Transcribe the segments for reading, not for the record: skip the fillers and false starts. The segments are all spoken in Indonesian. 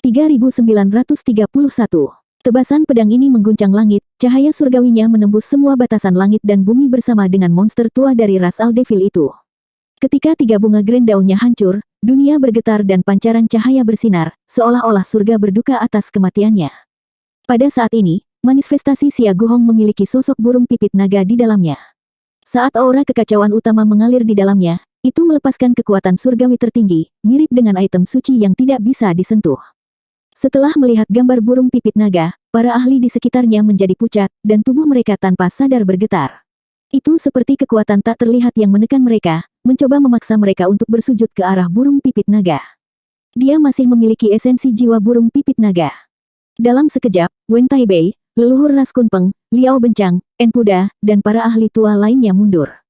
3931. Tebasan pedang ini mengguncang langit, cahaya surgawinya menembus semua batasan langit dan bumi bersama dengan monster tua dari ras Aldevil itu. Ketika 3 bunga grand daunnya hancur, dunia bergetar dan pancaran cahaya bersinar, seolah-olah surga berduka atas kematiannya. Pada saat ini, manifestasi Xia Guhong memiliki sosok burung pipit naga di dalamnya. Saat aura kekacauan utama mengalir di dalamnya, itu melepaskan kekuatan surgawi tertinggi, mirip dengan item suci yang tidak bisa disentuh. Setelah melihat gambar burung pipit naga, para ahli di sekitarnya menjadi pucat, dan tubuh mereka tanpa sadar bergetar. Itu seperti kekuatan tak terlihat yang menekan mereka, mencoba memaksa mereka untuk bersujud ke arah burung pipit naga. Dia masih memiliki esensi jiwa burung pipit naga. Dalam sekejap, Wen Taibei, leluhur ras Kunpeng, Liao Bencang, Enpuda, dan para ahli tua lainnya mundur.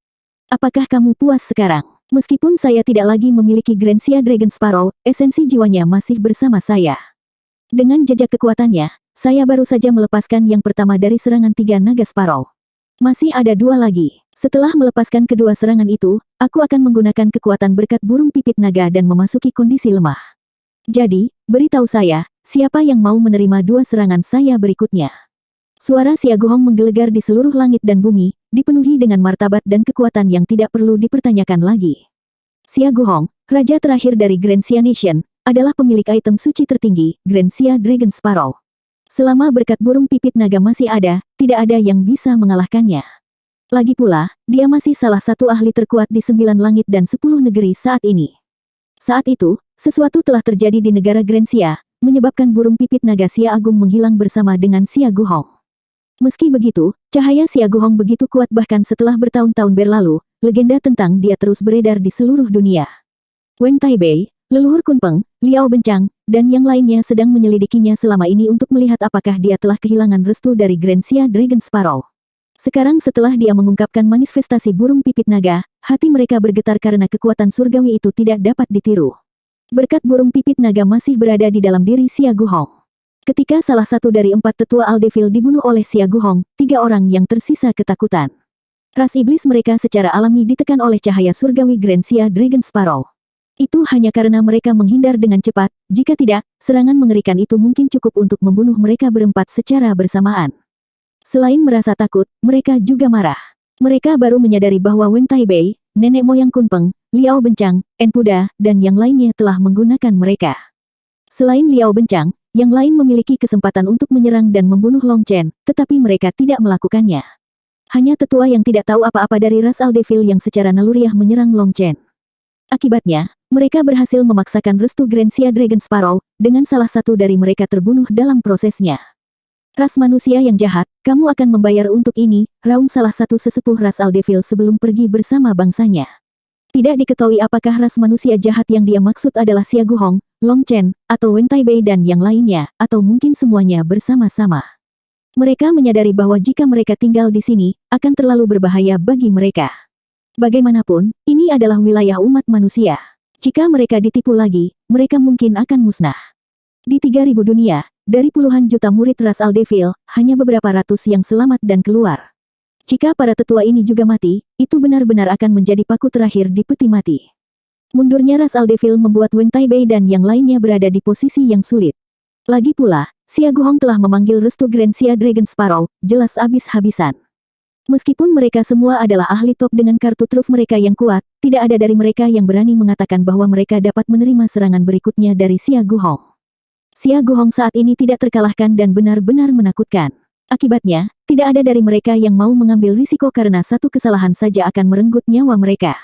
Apakah kamu puas sekarang? Meskipun saya tidak lagi memiliki Grand Xia Dragon Sparrow, esensi jiwanya masih bersama saya. Dengan jejak kekuatannya, saya baru saja melepaskan yang pertama dari serangan 3 naga Sparrow. Masih ada 2 lagi. Setelah melepaskan kedua serangan itu, aku akan menggunakan kekuatan berkat burung pipit naga dan memasuki kondisi lemah. Jadi, beritahu saya, siapa yang mau menerima 2 serangan saya berikutnya? Suara Xia Guhong menggelegar di seluruh langit dan bumi, dipenuhi dengan martabat dan kekuatan yang tidak perlu dipertanyakan lagi. Xia Guhong, raja terakhir dari Grand Xia Nation, adalah pemilik item suci tertinggi, Grand Xia Dragon Sparrow. Selama berkat burung pipit naga masih ada, tidak ada yang bisa mengalahkannya. Lagi pula, dia masih salah satu ahli terkuat di 9 langit dan 10 negeri saat ini. Saat itu, sesuatu telah terjadi di negara Grand Xia, menyebabkan burung pipit naga Xia Agung menghilang bersama dengan Xia Guhong. Meski begitu, cahaya Xia Guhong begitu kuat bahkan setelah bertahun-tahun berlalu, legenda tentang dia terus beredar di seluruh dunia. Wen Taibei, leluhur Kunpeng, Liao Bencang, dan yang lainnya sedang menyelidikinya selama ini untuk melihat apakah dia telah kehilangan restu dari Grand Xia Dragon Sparrow. Sekarang setelah dia mengungkapkan manifestasi burung pipit naga, hati mereka bergetar karena kekuatan surgawi itu tidak dapat ditiru. Berkat burung pipit naga masih berada di dalam diri Xia Guhong. Ketika salah satu dari 4 tetua Aldevil dibunuh oleh Xia Guhong, 3 orang yang tersisa ketakutan. Ras iblis mereka secara alami ditekan oleh cahaya surgawi Grand Xia Dragon Sparrow. Itu hanya karena mereka menghindar dengan cepat, jika tidak, serangan mengerikan itu mungkin cukup untuk membunuh mereka berempat secara bersamaan. Selain merasa takut, mereka juga marah. Mereka baru menyadari bahwa Wen Taibei, nenek moyang Kunpeng, Liao Bencang, Enpuda, dan yang lainnya telah menggunakan mereka. Selain Liao Bencang, yang lain memiliki kesempatan untuk menyerang dan membunuh Long Chen, tetapi mereka tidak melakukannya. Hanya tetua yang tidak tahu apa-apa dari ras Aldevil yang secara naluriah menyerang Long Chen. Akibatnya, mereka berhasil memaksakan restu Grand Xia Dragon Sparrow, dengan salah satu dari mereka terbunuh dalam prosesnya. Ras manusia yang jahat, kamu akan membayar untuk ini, raung salah satu sesepuh ras Aldevil sebelum pergi bersama bangsanya. Tidak diketahui apakah ras manusia jahat yang dia maksud adalah Xia Guhong, Long Chen, atau Wen Taibei dan yang lainnya, atau mungkin semuanya bersama-sama. Mereka menyadari bahwa jika mereka tinggal di sini, akan terlalu berbahaya bagi mereka. Bagaimanapun, ini adalah wilayah umat manusia. Jika mereka ditipu lagi, mereka mungkin akan musnah. Di 3000 dunia, dari puluhan juta murid ras Aldevil, hanya beberapa ratus yang selamat dan keluar. Jika para tetua ini juga mati, itu benar-benar akan menjadi paku terakhir di peti mati. Mundurnya ras Aldevil membuat Wen Taibei dan yang lainnya berada di posisi yang sulit. Lagi pula, Xia Guhong telah memanggil restu Grand Xia Dragon Sparrow, jelas habis-habisan. Meskipun mereka semua adalah ahli top dengan kartu truf mereka yang kuat, tidak ada dari mereka yang berani mengatakan bahwa mereka dapat menerima serangan berikutnya dari Xia Guhong. Xia Guhong saat ini tidak terkalahkan dan benar-benar menakutkan. Akibatnya, tidak ada dari mereka yang mau mengambil risiko karena satu kesalahan saja akan merenggut nyawa mereka.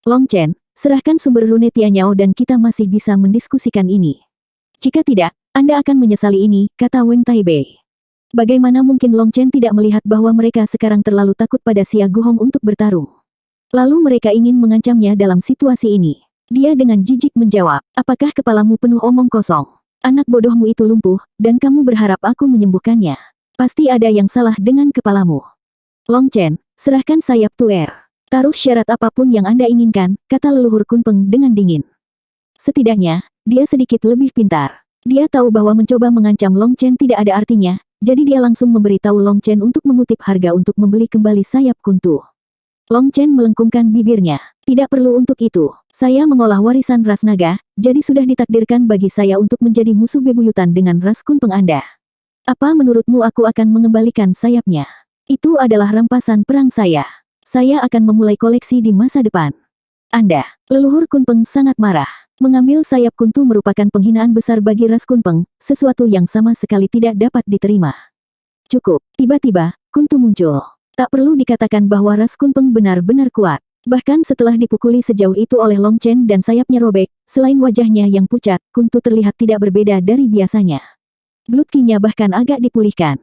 Long Chen, serahkan sumber rune Tianyao dan kita masih bisa mendiskusikan ini. Jika tidak, Anda akan menyesali ini, kata Wen Taibei. Bagaimana mungkin Long Chen tidak melihat bahwa mereka sekarang terlalu takut pada Xia Guhong untuk bertarung? Lalu mereka ingin mengancamnya dalam situasi ini. Dia dengan jijik menjawab, apakah kepalamu penuh omong kosong? Anak bodohmu itu lumpuh, dan kamu berharap aku menyembuhkannya. Pasti ada yang salah dengan kepalamu. Long Chen, serahkan sayap tuer. Taruh syarat apapun yang Anda inginkan, kata leluhur Kunpeng dengan dingin. Setidaknya, dia sedikit lebih pintar. Dia tahu bahwa mencoba mengancam Long Chen tidak ada artinya, jadi dia langsung memberitahu Long Chen untuk mengutip harga untuk membeli kembali sayap kuntu. Long Chen melengkungkan bibirnya. Tidak perlu untuk itu. Saya mengolah warisan ras naga, jadi sudah ditakdirkan bagi saya untuk menjadi musuh bebuyutan dengan ras Kunpeng Anda. Apa menurutmu aku akan mengembalikan sayapnya? Itu adalah rampasan perang saya. Saya akan memulai koleksi di masa depan. Anda, leluhur Kunpeng sangat marah. Mengambil sayap Kuntu merupakan penghinaan besar bagi ras Kunpeng, sesuatu yang sama sekali tidak dapat diterima. Cukup, tiba-tiba, Kuntu muncul. Tak perlu dikatakan bahwa ras Kunpeng benar-benar kuat. Bahkan setelah dipukuli sejauh itu oleh Long Chen dan sayapnya robek, selain wajahnya yang pucat, Kuntu terlihat tidak berbeda dari biasanya. Blood Ki-nya bahkan agak dipulihkan.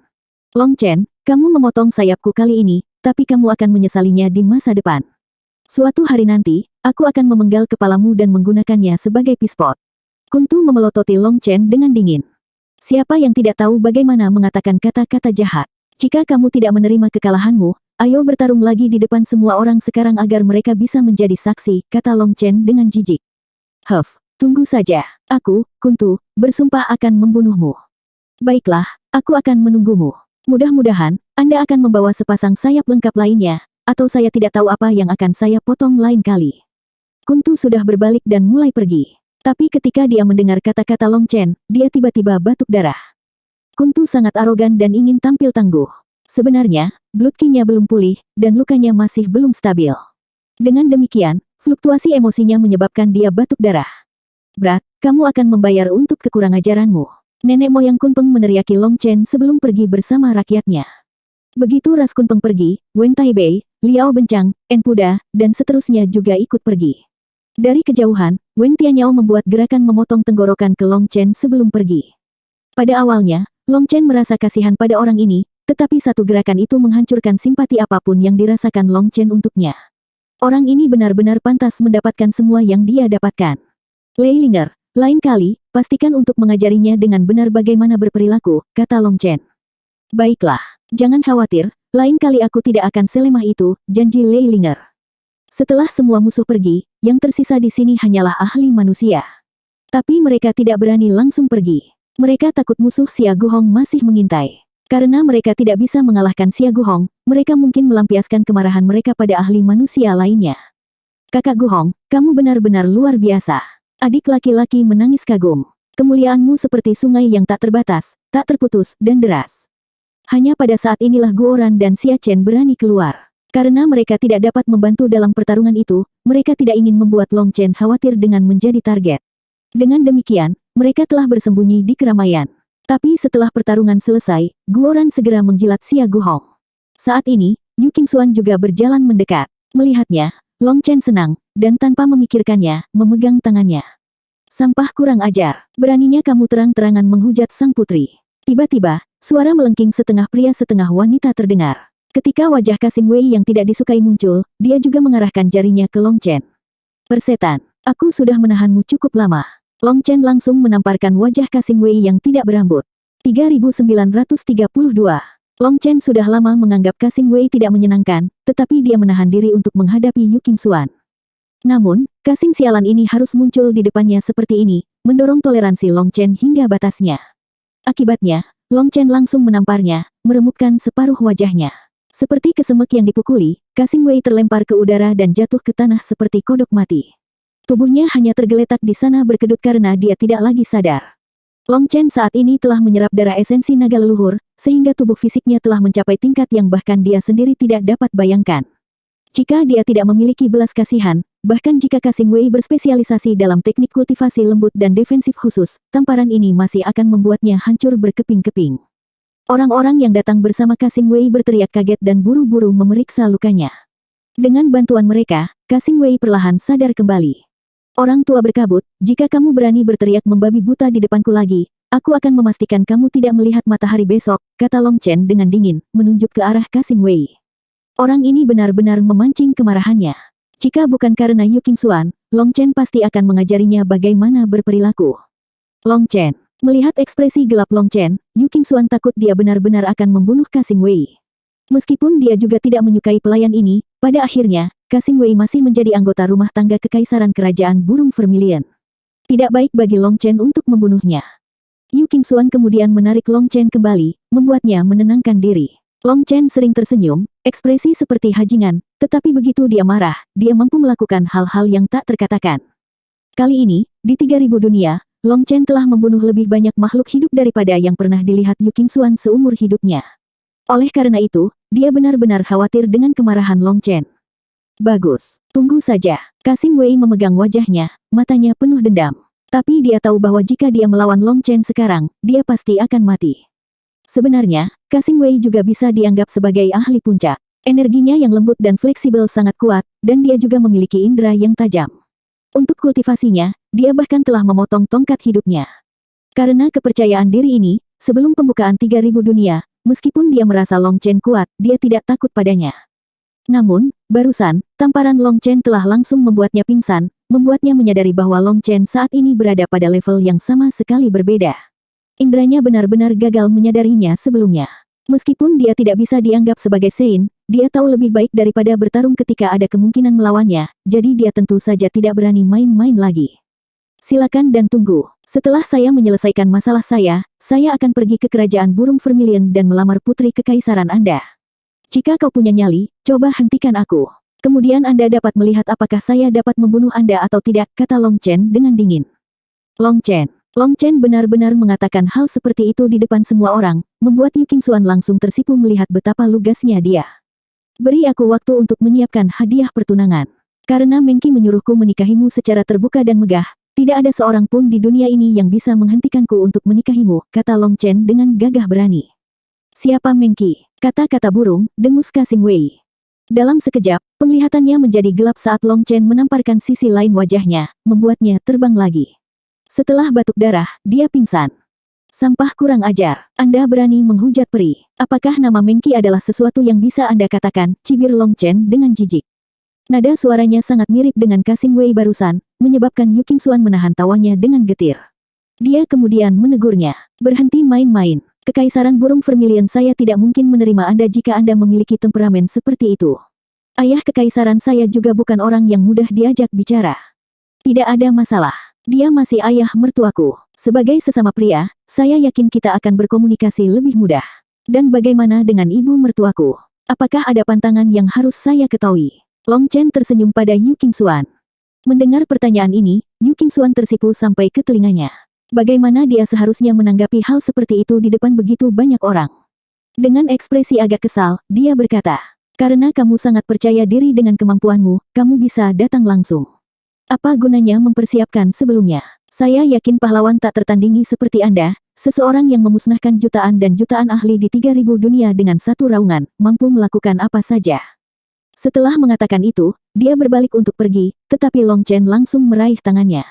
Long Chen, kamu memotong sayapku kali ini, tapi kamu akan menyesalinya di masa depan. Suatu hari nanti, aku akan memenggal kepalamu dan menggunakannya sebagai pispot. Kuntu memelototi Long Chen dengan dingin. Siapa yang tidak tahu bagaimana mengatakan kata-kata jahat? Jika kamu tidak menerima kekalahanmu, ayo bertarung lagi di depan semua orang sekarang agar mereka bisa menjadi saksi, kata Long Chen dengan jijik. Huff, tunggu saja. Aku, Kuntu, bersumpah akan membunuhmu. Baiklah, aku akan menunggumu. Mudah-mudahan, Anda akan membawa sepasang sayap lengkap lainnya, atau saya tidak tahu apa yang akan saya potong lain kali. Kuntu sudah berbalik dan mulai pergi. Tapi ketika dia mendengar kata-kata Long Chen, dia tiba-tiba batuk darah. Kuntu sangat arogan dan ingin tampil tangguh. Sebenarnya, Blood Ki-nya belum pulih, dan lukanya masih belum stabil. Dengan demikian, fluktuasi emosinya menyebabkan dia batuk darah. Brat, kamu akan membayar untuk kekurangajaranmu. Nenek moyang Kunpeng meneriaki Long Chen sebelum pergi bersama rakyatnya. Begitu ras Kunpeng pergi, Wen Taibei, Liao Bencang, Enpuda, dan seterusnya juga ikut pergi. Dari kejauhan, Wen Tianyao membuat gerakan memotong tenggorokan ke Long Chen sebelum pergi. Pada awalnya, Long Chen merasa kasihan pada orang ini, tetapi satu gerakan itu menghancurkan simpati apapun yang dirasakan Long Chen untuknya. Orang ini benar-benar pantas mendapatkan semua yang dia dapatkan. Lei Linger, lain kali, pastikan untuk mengajarinya dengan benar bagaimana berperilaku, kata Long Chen. Baiklah, jangan khawatir, lain kali aku tidak akan selemah itu, janji Lei Linger. Setelah semua musuh pergi, yang tersisa di sini hanyalah ahli manusia. Tapi mereka tidak berani langsung pergi. Mereka takut musuh Xia Guhong masih mengintai. Karena mereka tidak bisa mengalahkan Xia Guhong, mereka mungkin melampiaskan kemarahan mereka pada ahli manusia lainnya. Kakak Guhong, kamu benar-benar luar biasa. Adik laki-laki menangis kagum. Kemuliaanmu seperti sungai yang tak terbatas, tak terputus, dan deras. Hanya pada saat inilah Guoran dan Xia Chen berani keluar. Karena mereka tidak dapat membantu dalam pertarungan itu, mereka tidak ingin membuat Long Chen khawatir dengan menjadi target. Dengan demikian, mereka telah bersembunyi di keramaian. Tapi setelah pertarungan selesai, Guoran segera menjilat Xia Guhong. Saat ini, Yu Qingxuan juga berjalan mendekat. Melihatnya, Long Chen senang, dan tanpa memikirkannya, memegang tangannya. Sampah kurang ajar, beraninya kamu terang-terangan menghujat sang putri. Tiba-tiba, suara melengking setengah pria setengah wanita terdengar. Ketika wajah Kasim Wei yang tidak disukai muncul, dia juga mengarahkan jarinya ke Long Chen. Persetan, aku sudah menahanmu cukup lama. Long Chen langsung menamparkan wajah Kasim Wei yang tidak berambut. 3932. Long Chen sudah lama menganggap Kasim Wei tidak menyenangkan, tetapi dia menahan diri untuk menghadapi Yu Qingxuan. Namun, Kasim sialan ini harus muncul di depannya seperti ini, mendorong toleransi Long Chen hingga batasnya. Akibatnya, Long Chen langsung menamparnya, meremukkan separuh wajahnya. Seperti kesemek yang dipukuli, Kasim Wei terlempar ke udara dan jatuh ke tanah seperti kodok mati. Tubuhnya hanya tergeletak di sana berkedut karena dia tidak lagi sadar. Long Chen saat ini telah menyerap darah esensi naga leluhur, sehingga tubuh fisiknya telah mencapai tingkat yang bahkan dia sendiri tidak dapat bayangkan. Jika dia tidak memiliki belas kasihan, bahkan jika Kasim Wei berspesialisasi dalam teknik kultivasi lembut dan defensif khusus, tamparan ini masih akan membuatnya hancur berkeping-keping. Orang-orang yang datang bersama Kasim Wei berteriak kaget dan buru-buru memeriksa lukanya. Dengan bantuan mereka, Kasim Wei perlahan sadar kembali. Orang tua berkabut, jika kamu berani berteriak membabi buta di depanku lagi, aku akan memastikan kamu tidak melihat matahari besok, kata Long Chen dengan dingin, menunjuk ke arah Kasim Wei. Orang ini benar-benar memancing kemarahannya. Jika bukan karena Yu Qingxuan, Long Chen pasti akan mengajarinya bagaimana berperilaku. Long Chen. Melihat ekspresi gelap Long Chen, Yu Qingxuan takut dia benar-benar akan membunuh Kasim Wei. Meskipun dia juga tidak menyukai pelayan ini, pada akhirnya, Kasim Wei masih menjadi anggota rumah tangga kekaisaran kerajaan burung Vermilion. Tidak baik bagi Long Chen untuk membunuhnya. Yu Qingxuan kemudian menarik Long Chen kembali, membuatnya menenangkan diri. Long Chen sering tersenyum, ekspresi seperti hajingan, tetapi begitu dia marah, dia mampu melakukan hal-hal yang tak terkatakan. Kali ini, di 3000 dunia, Long Chen telah membunuh lebih banyak makhluk hidup daripada yang pernah dilihat Yu Qingxuan seumur hidupnya. Oleh karena itu, dia benar-benar khawatir dengan kemarahan Long Chen. Bagus, tunggu saja. Kasim Wei memegang wajahnya, matanya penuh dendam. Tapi dia tahu bahwa jika dia melawan Long Chen sekarang, dia pasti akan mati. Sebenarnya, Kasim Wei juga bisa dianggap sebagai ahli puncak. Energinya yang lembut dan fleksibel sangat kuat, dan dia juga memiliki indera yang tajam. Untuk kultivasinya, dia bahkan telah memotong tongkat hidupnya. Karena kepercayaan diri ini, sebelum pembukaan 3000 dunia, meskipun dia merasa Long Chen kuat, dia tidak takut padanya. Namun, barusan, tamparan Long Chen telah langsung membuatnya pingsan, membuatnya menyadari bahwa Long Chen saat ini berada pada level yang sama sekali berbeda. Indranya benar-benar gagal menyadarinya sebelumnya. Meskipun dia tidak bisa dianggap sebagai Sein, dia tahu lebih baik daripada bertarung ketika ada kemungkinan melawannya, jadi dia tentu saja tidak berani main-main lagi. Silakan dan tunggu. Setelah saya menyelesaikan masalah saya akan pergi ke kerajaan burung vermilion dan melamar putri kekaisaran Anda. Jika kau punya nyali, coba hentikan aku. Kemudian Anda dapat melihat apakah saya dapat membunuh Anda atau tidak, kata Long Chen dengan dingin. Long Chen benar-benar mengatakan hal seperti itu di depan semua orang, membuat Yu Qingxuan langsung tersipu melihat betapa lugasnya dia. Beri aku waktu untuk menyiapkan hadiah pertunangan. Karena Mengki menyuruhku menikahimu secara terbuka dan megah, tidak ada seorang pun di dunia ini yang bisa menghentikanku untuk menikahimu, kata Long Chen dengan gagah berani. Siapa Mengki? Kata-kata burung, dengus Kasim Wei. Dalam sekejap, penglihatannya menjadi gelap saat Long Chen menamparkan sisi lain wajahnya, membuatnya terbang lagi. Setelah batuk darah, dia pingsan. Sampah kurang ajar, Anda berani menghujat peri. Apakah nama Mengki adalah sesuatu yang bisa Anda katakan, cibir Long Chen dengan jijik. Nada suaranya sangat mirip dengan Kasim Wei barusan, menyebabkan Yu Qingxuan menahan tawanya dengan getir. Dia kemudian menegurnya, berhenti main-main. Kekaisaran burung vermilion saya tidak mungkin menerima Anda jika Anda memiliki temperamen seperti itu. Ayah kekaisaran saya juga bukan orang yang mudah diajak bicara. Tidak ada masalah. Dia masih ayah mertuaku. Sebagai sesama pria, saya yakin kita akan berkomunikasi lebih mudah. Dan bagaimana dengan ibu mertuaku? Apakah ada pantangan yang harus saya ketahui? Long Chen tersenyum pada Yu Qingxuan. Mendengar pertanyaan ini, Yu Qingxuan tersipu sampai ke telinganya. Bagaimana dia seharusnya menanggapi hal seperti itu di depan begitu banyak orang? Dengan ekspresi agak kesal, dia berkata, karena kamu sangat percaya diri dengan kemampuanmu, kamu bisa datang langsung. Apa gunanya mempersiapkan sebelumnya? Saya yakin pahlawan tak tertandingi seperti Anda, seseorang yang memusnahkan jutaan dan jutaan ahli di 3000 dunia dengan satu raungan, mampu melakukan apa saja. Setelah mengatakan itu, dia berbalik untuk pergi, tetapi Long Chen langsung meraih tangannya.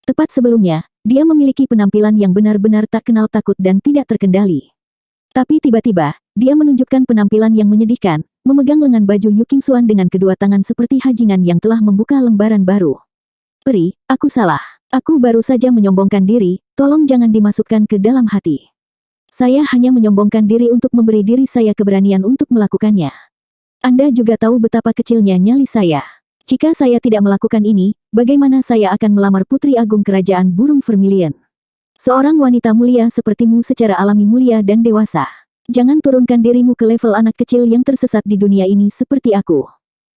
Tepat sebelumnya, dia memiliki penampilan yang benar-benar tak kenal takut dan tidak terkendali. Tapi tiba-tiba, dia menunjukkan penampilan yang menyedihkan, memegang lengan baju Yu Qingxuan dengan kedua tangan seperti hajingan yang telah membuka lembaran baru. Peri, aku salah. Aku baru saja menyombongkan diri, tolong jangan dimasukkan ke dalam hati. Saya hanya menyombongkan diri untuk memberi diri saya keberanian untuk melakukannya. Anda juga tahu betapa kecilnya nyali saya. Jika saya tidak melakukan ini, bagaimana saya akan melamar Putri Agung Kerajaan Burung Vermilion? Seorang wanita mulia sepertimu secara alami mulia dan dewasa. Jangan turunkan dirimu ke level anak kecil yang tersesat di dunia ini seperti aku.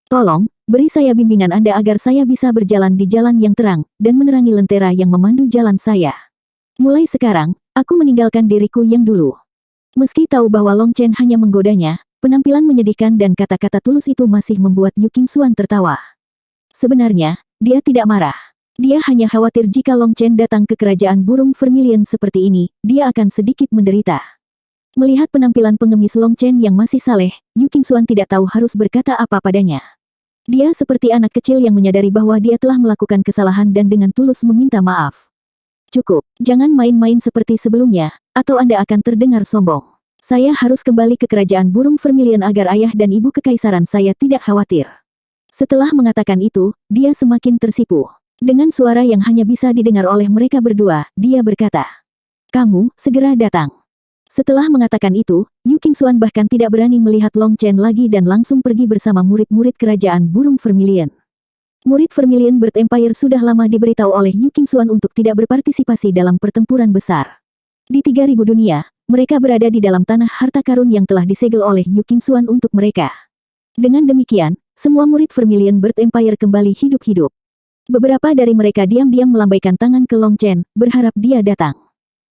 Tolong, beri saya bimbingan Anda agar saya bisa berjalan di jalan yang terang, dan menerangi lentera yang memandu jalan saya. Mulai sekarang, aku meninggalkan diriku yang dulu. Meski tahu bahwa Long Chen hanya menggodanya, penampilan menyedihkan dan kata-kata tulus itu masih membuat Yu Qingxuan tertawa. Sebenarnya, dia tidak marah. Dia hanya khawatir jika Long Chen datang ke kerajaan burung vermilion seperti ini, dia akan sedikit menderita. Melihat penampilan pengemis Long Chen yang masih saleh, Yu Qingxuan tidak tahu harus berkata apa padanya. Dia seperti anak kecil yang menyadari bahwa dia telah melakukan kesalahan dan dengan tulus meminta maaf. Cukup, jangan main-main seperti sebelumnya, atau Anda akan terdengar sombong. Saya harus kembali ke kerajaan burung vermilion agar ayah dan ibu kekaisaran saya tidak khawatir. Setelah mengatakan itu, dia semakin tersipu. Dengan suara yang hanya bisa didengar oleh mereka berdua, dia berkata, "Kamu, segera datang." Setelah mengatakan itu, Yu Qingxuan bahkan tidak berani melihat Long Chen lagi dan langsung pergi bersama murid-murid kerajaan burung vermilion. Murid Vermilion Bird Empire sudah lama diberitahu oleh Yu Qingxuan untuk tidak berpartisipasi dalam pertempuran besar. Di 3000 dunia, mereka berada di dalam tanah harta karun yang telah disegel oleh Yu Qingxuan untuk mereka. Dengan demikian, semua murid Vermilion Bird Empire kembali hidup-hidup. Beberapa dari mereka diam-diam melambaikan tangan ke Long Chen, berharap dia datang.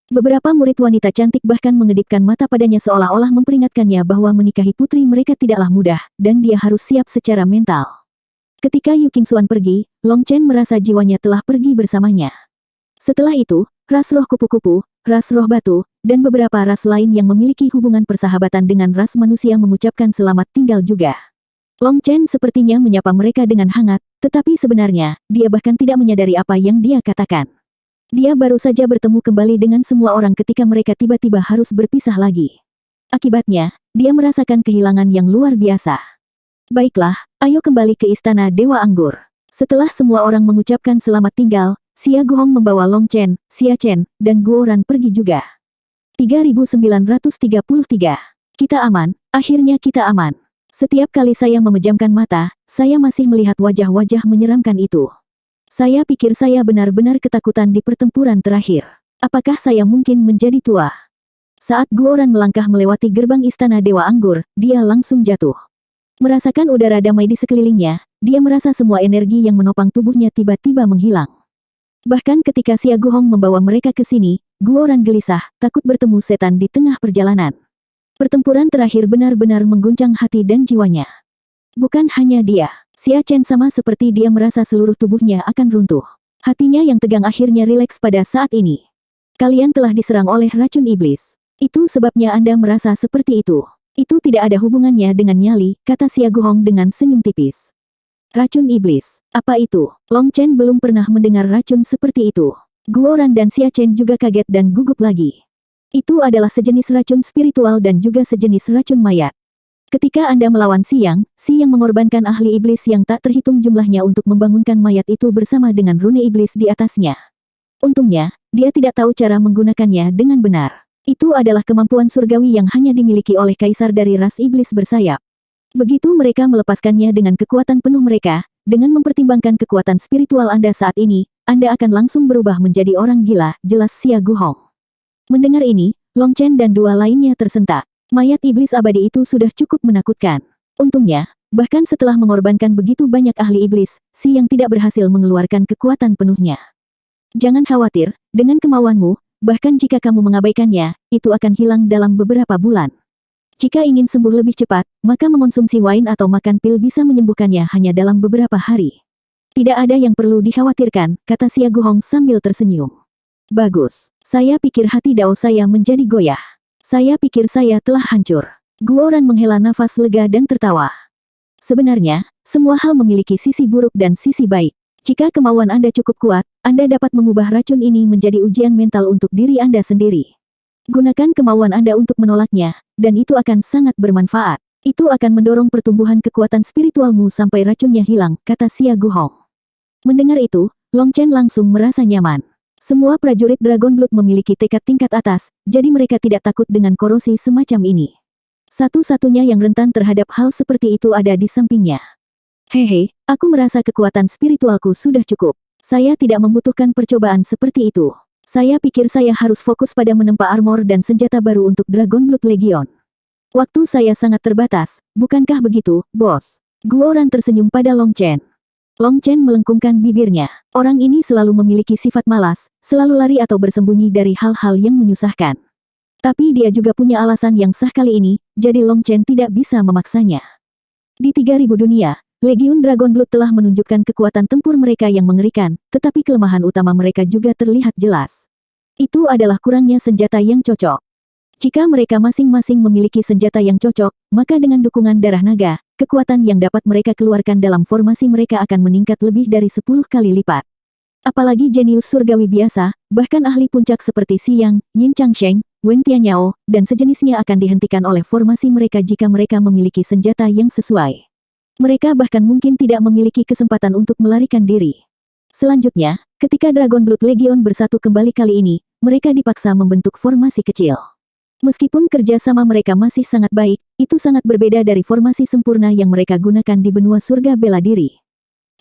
Beberapa murid wanita cantik bahkan mengedipkan mata padanya seolah-olah memperingatkannya bahwa menikahi putri mereka tidaklah mudah, dan dia harus siap secara mental. Ketika Yu Qingxuan pergi, Long Chen merasa jiwanya telah pergi bersamanya. Setelah itu, ras roh kupu-kupu, ras roh batu, dan beberapa ras lain yang memiliki hubungan persahabatan dengan ras manusia mengucapkan selamat tinggal juga. Long Chen sepertinya menyapa mereka dengan hangat, tetapi sebenarnya, dia bahkan tidak menyadari apa yang dia katakan. Dia baru saja bertemu kembali dengan semua orang ketika mereka tiba-tiba harus berpisah lagi. Akibatnya, dia merasakan kehilangan yang luar biasa. Baiklah, ayo kembali ke Istana Dewa Anggur. Setelah semua orang mengucapkan selamat tinggal, Xia Guhong membawa Long Chen, Xia Chen, dan Guoran pergi juga. 3933. Kita aman, akhirnya kita aman. Setiap kali saya memejamkan mata, saya masih melihat wajah-wajah menyeramkan itu. Saya pikir saya benar-benar ketakutan di pertempuran terakhir. Apakah saya mungkin menjadi tua? Saat Guoran melangkah melewati gerbang Istana Dewa Anggur, dia langsung jatuh. Merasakan udara damai di sekelilingnya, dia merasa semua energi yang menopang tubuhnya tiba-tiba menghilang. Bahkan ketika Xia Guhong membawa mereka ke sini, Guoran gelisah, takut bertemu setan di tengah perjalanan. Pertempuran terakhir benar-benar mengguncang hati dan jiwanya. Bukan hanya dia, Xia Chen sama seperti dia merasa seluruh tubuhnya akan runtuh. Hatinya yang tegang akhirnya rileks pada saat ini. Kalian telah diserang oleh racun iblis. Itu sebabnya Anda merasa seperti itu. Itu tidak ada hubungannya dengan nyali, kata Xia Guhong dengan senyum tipis. Racun iblis, apa itu? Long Chen belum pernah mendengar racun seperti itu. Guoran dan Xia Chen juga kaget dan gugup lagi. Itu adalah sejenis racun spiritual dan juga sejenis racun mayat. Ketika Anda melawan Siang mengorbankan ahli iblis yang tak terhitung jumlahnya untuk membangunkan mayat itu bersama dengan rune iblis di atasnya. Untungnya, dia tidak tahu cara menggunakannya dengan benar. Itu adalah kemampuan surgawi yang hanya dimiliki oleh kaisar dari ras iblis bersayap. Begitu mereka melepaskannya dengan kekuatan penuh mereka, dengan mempertimbangkan kekuatan spiritual Anda saat ini, Anda akan langsung berubah menjadi orang gila, jelas Xia Guhong. Mendengar ini, Long Chen dan dua lainnya tersentak. Mayat iblis abadi itu sudah cukup menakutkan. Untungnya, bahkan setelah mengorbankan begitu banyak ahli iblis, Siang tidak berhasil mengeluarkan kekuatan penuhnya. Jangan khawatir, dengan kemauanmu, bahkan jika kamu mengabaikannya, itu akan hilang dalam beberapa bulan. Jika ingin sembuh lebih cepat, maka mengonsumsi wine atau makan pil bisa menyembuhkannya hanya dalam beberapa hari. Tidak ada yang perlu dikhawatirkan, kata Xia Guhong sambil tersenyum. Bagus, saya pikir hati Dao saya menjadi goyah. Saya pikir saya telah hancur. Guoran menghela nafas lega dan tertawa. Sebenarnya, semua hal memiliki sisi buruk dan sisi baik. Jika kemauan Anda cukup kuat, Anda dapat mengubah racun ini menjadi ujian mental untuk diri Anda sendiri. Gunakan kemauan Anda untuk menolaknya, dan itu akan sangat bermanfaat. Itu akan mendorong pertumbuhan kekuatan spiritualmu sampai racunnya hilang, kata Xia Guhong. Mendengar itu, Long Chen langsung merasa nyaman. Semua prajurit Dragon Blood memiliki tekad tingkat atas, jadi mereka tidak takut dengan korosi semacam ini. Satu-satunya yang rentan terhadap hal seperti itu ada di sampingnya. Hehe, aku merasa kekuatan spiritualku sudah cukup. Saya tidak membutuhkan percobaan seperti itu. Saya pikir saya harus fokus pada menempa armor dan senjata baru untuk Dragon Blood Legion. Waktu saya sangat terbatas, bukankah begitu, bos? Guoran tersenyum pada Long Chen. Long Chen melengkungkan bibirnya. Orang ini selalu memiliki sifat malas, selalu lari atau bersembunyi dari hal-hal yang menyusahkan. Tapi dia juga punya alasan yang sah kali ini, jadi Long Chen tidak bisa memaksanya. Di 3000 dunia, Legiun Dragon Blood telah menunjukkan kekuatan tempur mereka yang mengerikan, tetapi kelemahan utama mereka juga terlihat jelas. Itu adalah kurangnya senjata yang cocok. Jika mereka masing-masing memiliki senjata yang cocok, maka dengan dukungan darah naga, kekuatan yang dapat mereka keluarkan dalam formasi mereka akan meningkat lebih dari 10 kali lipat. Apalagi jenius surgawi biasa, bahkan ahli puncak seperti Siang, Yin Changsheng, Wen Tianyao, dan sejenisnya akan dihentikan oleh formasi mereka jika mereka memiliki senjata yang sesuai. Mereka bahkan mungkin tidak memiliki kesempatan untuk melarikan diri. Selanjutnya, ketika Dragon Blood Legion bersatu kembali kali ini, mereka dipaksa membentuk formasi kecil. Meskipun kerja sama mereka masih sangat baik, itu sangat berbeda dari formasi sempurna yang mereka gunakan di benua surga bela diri.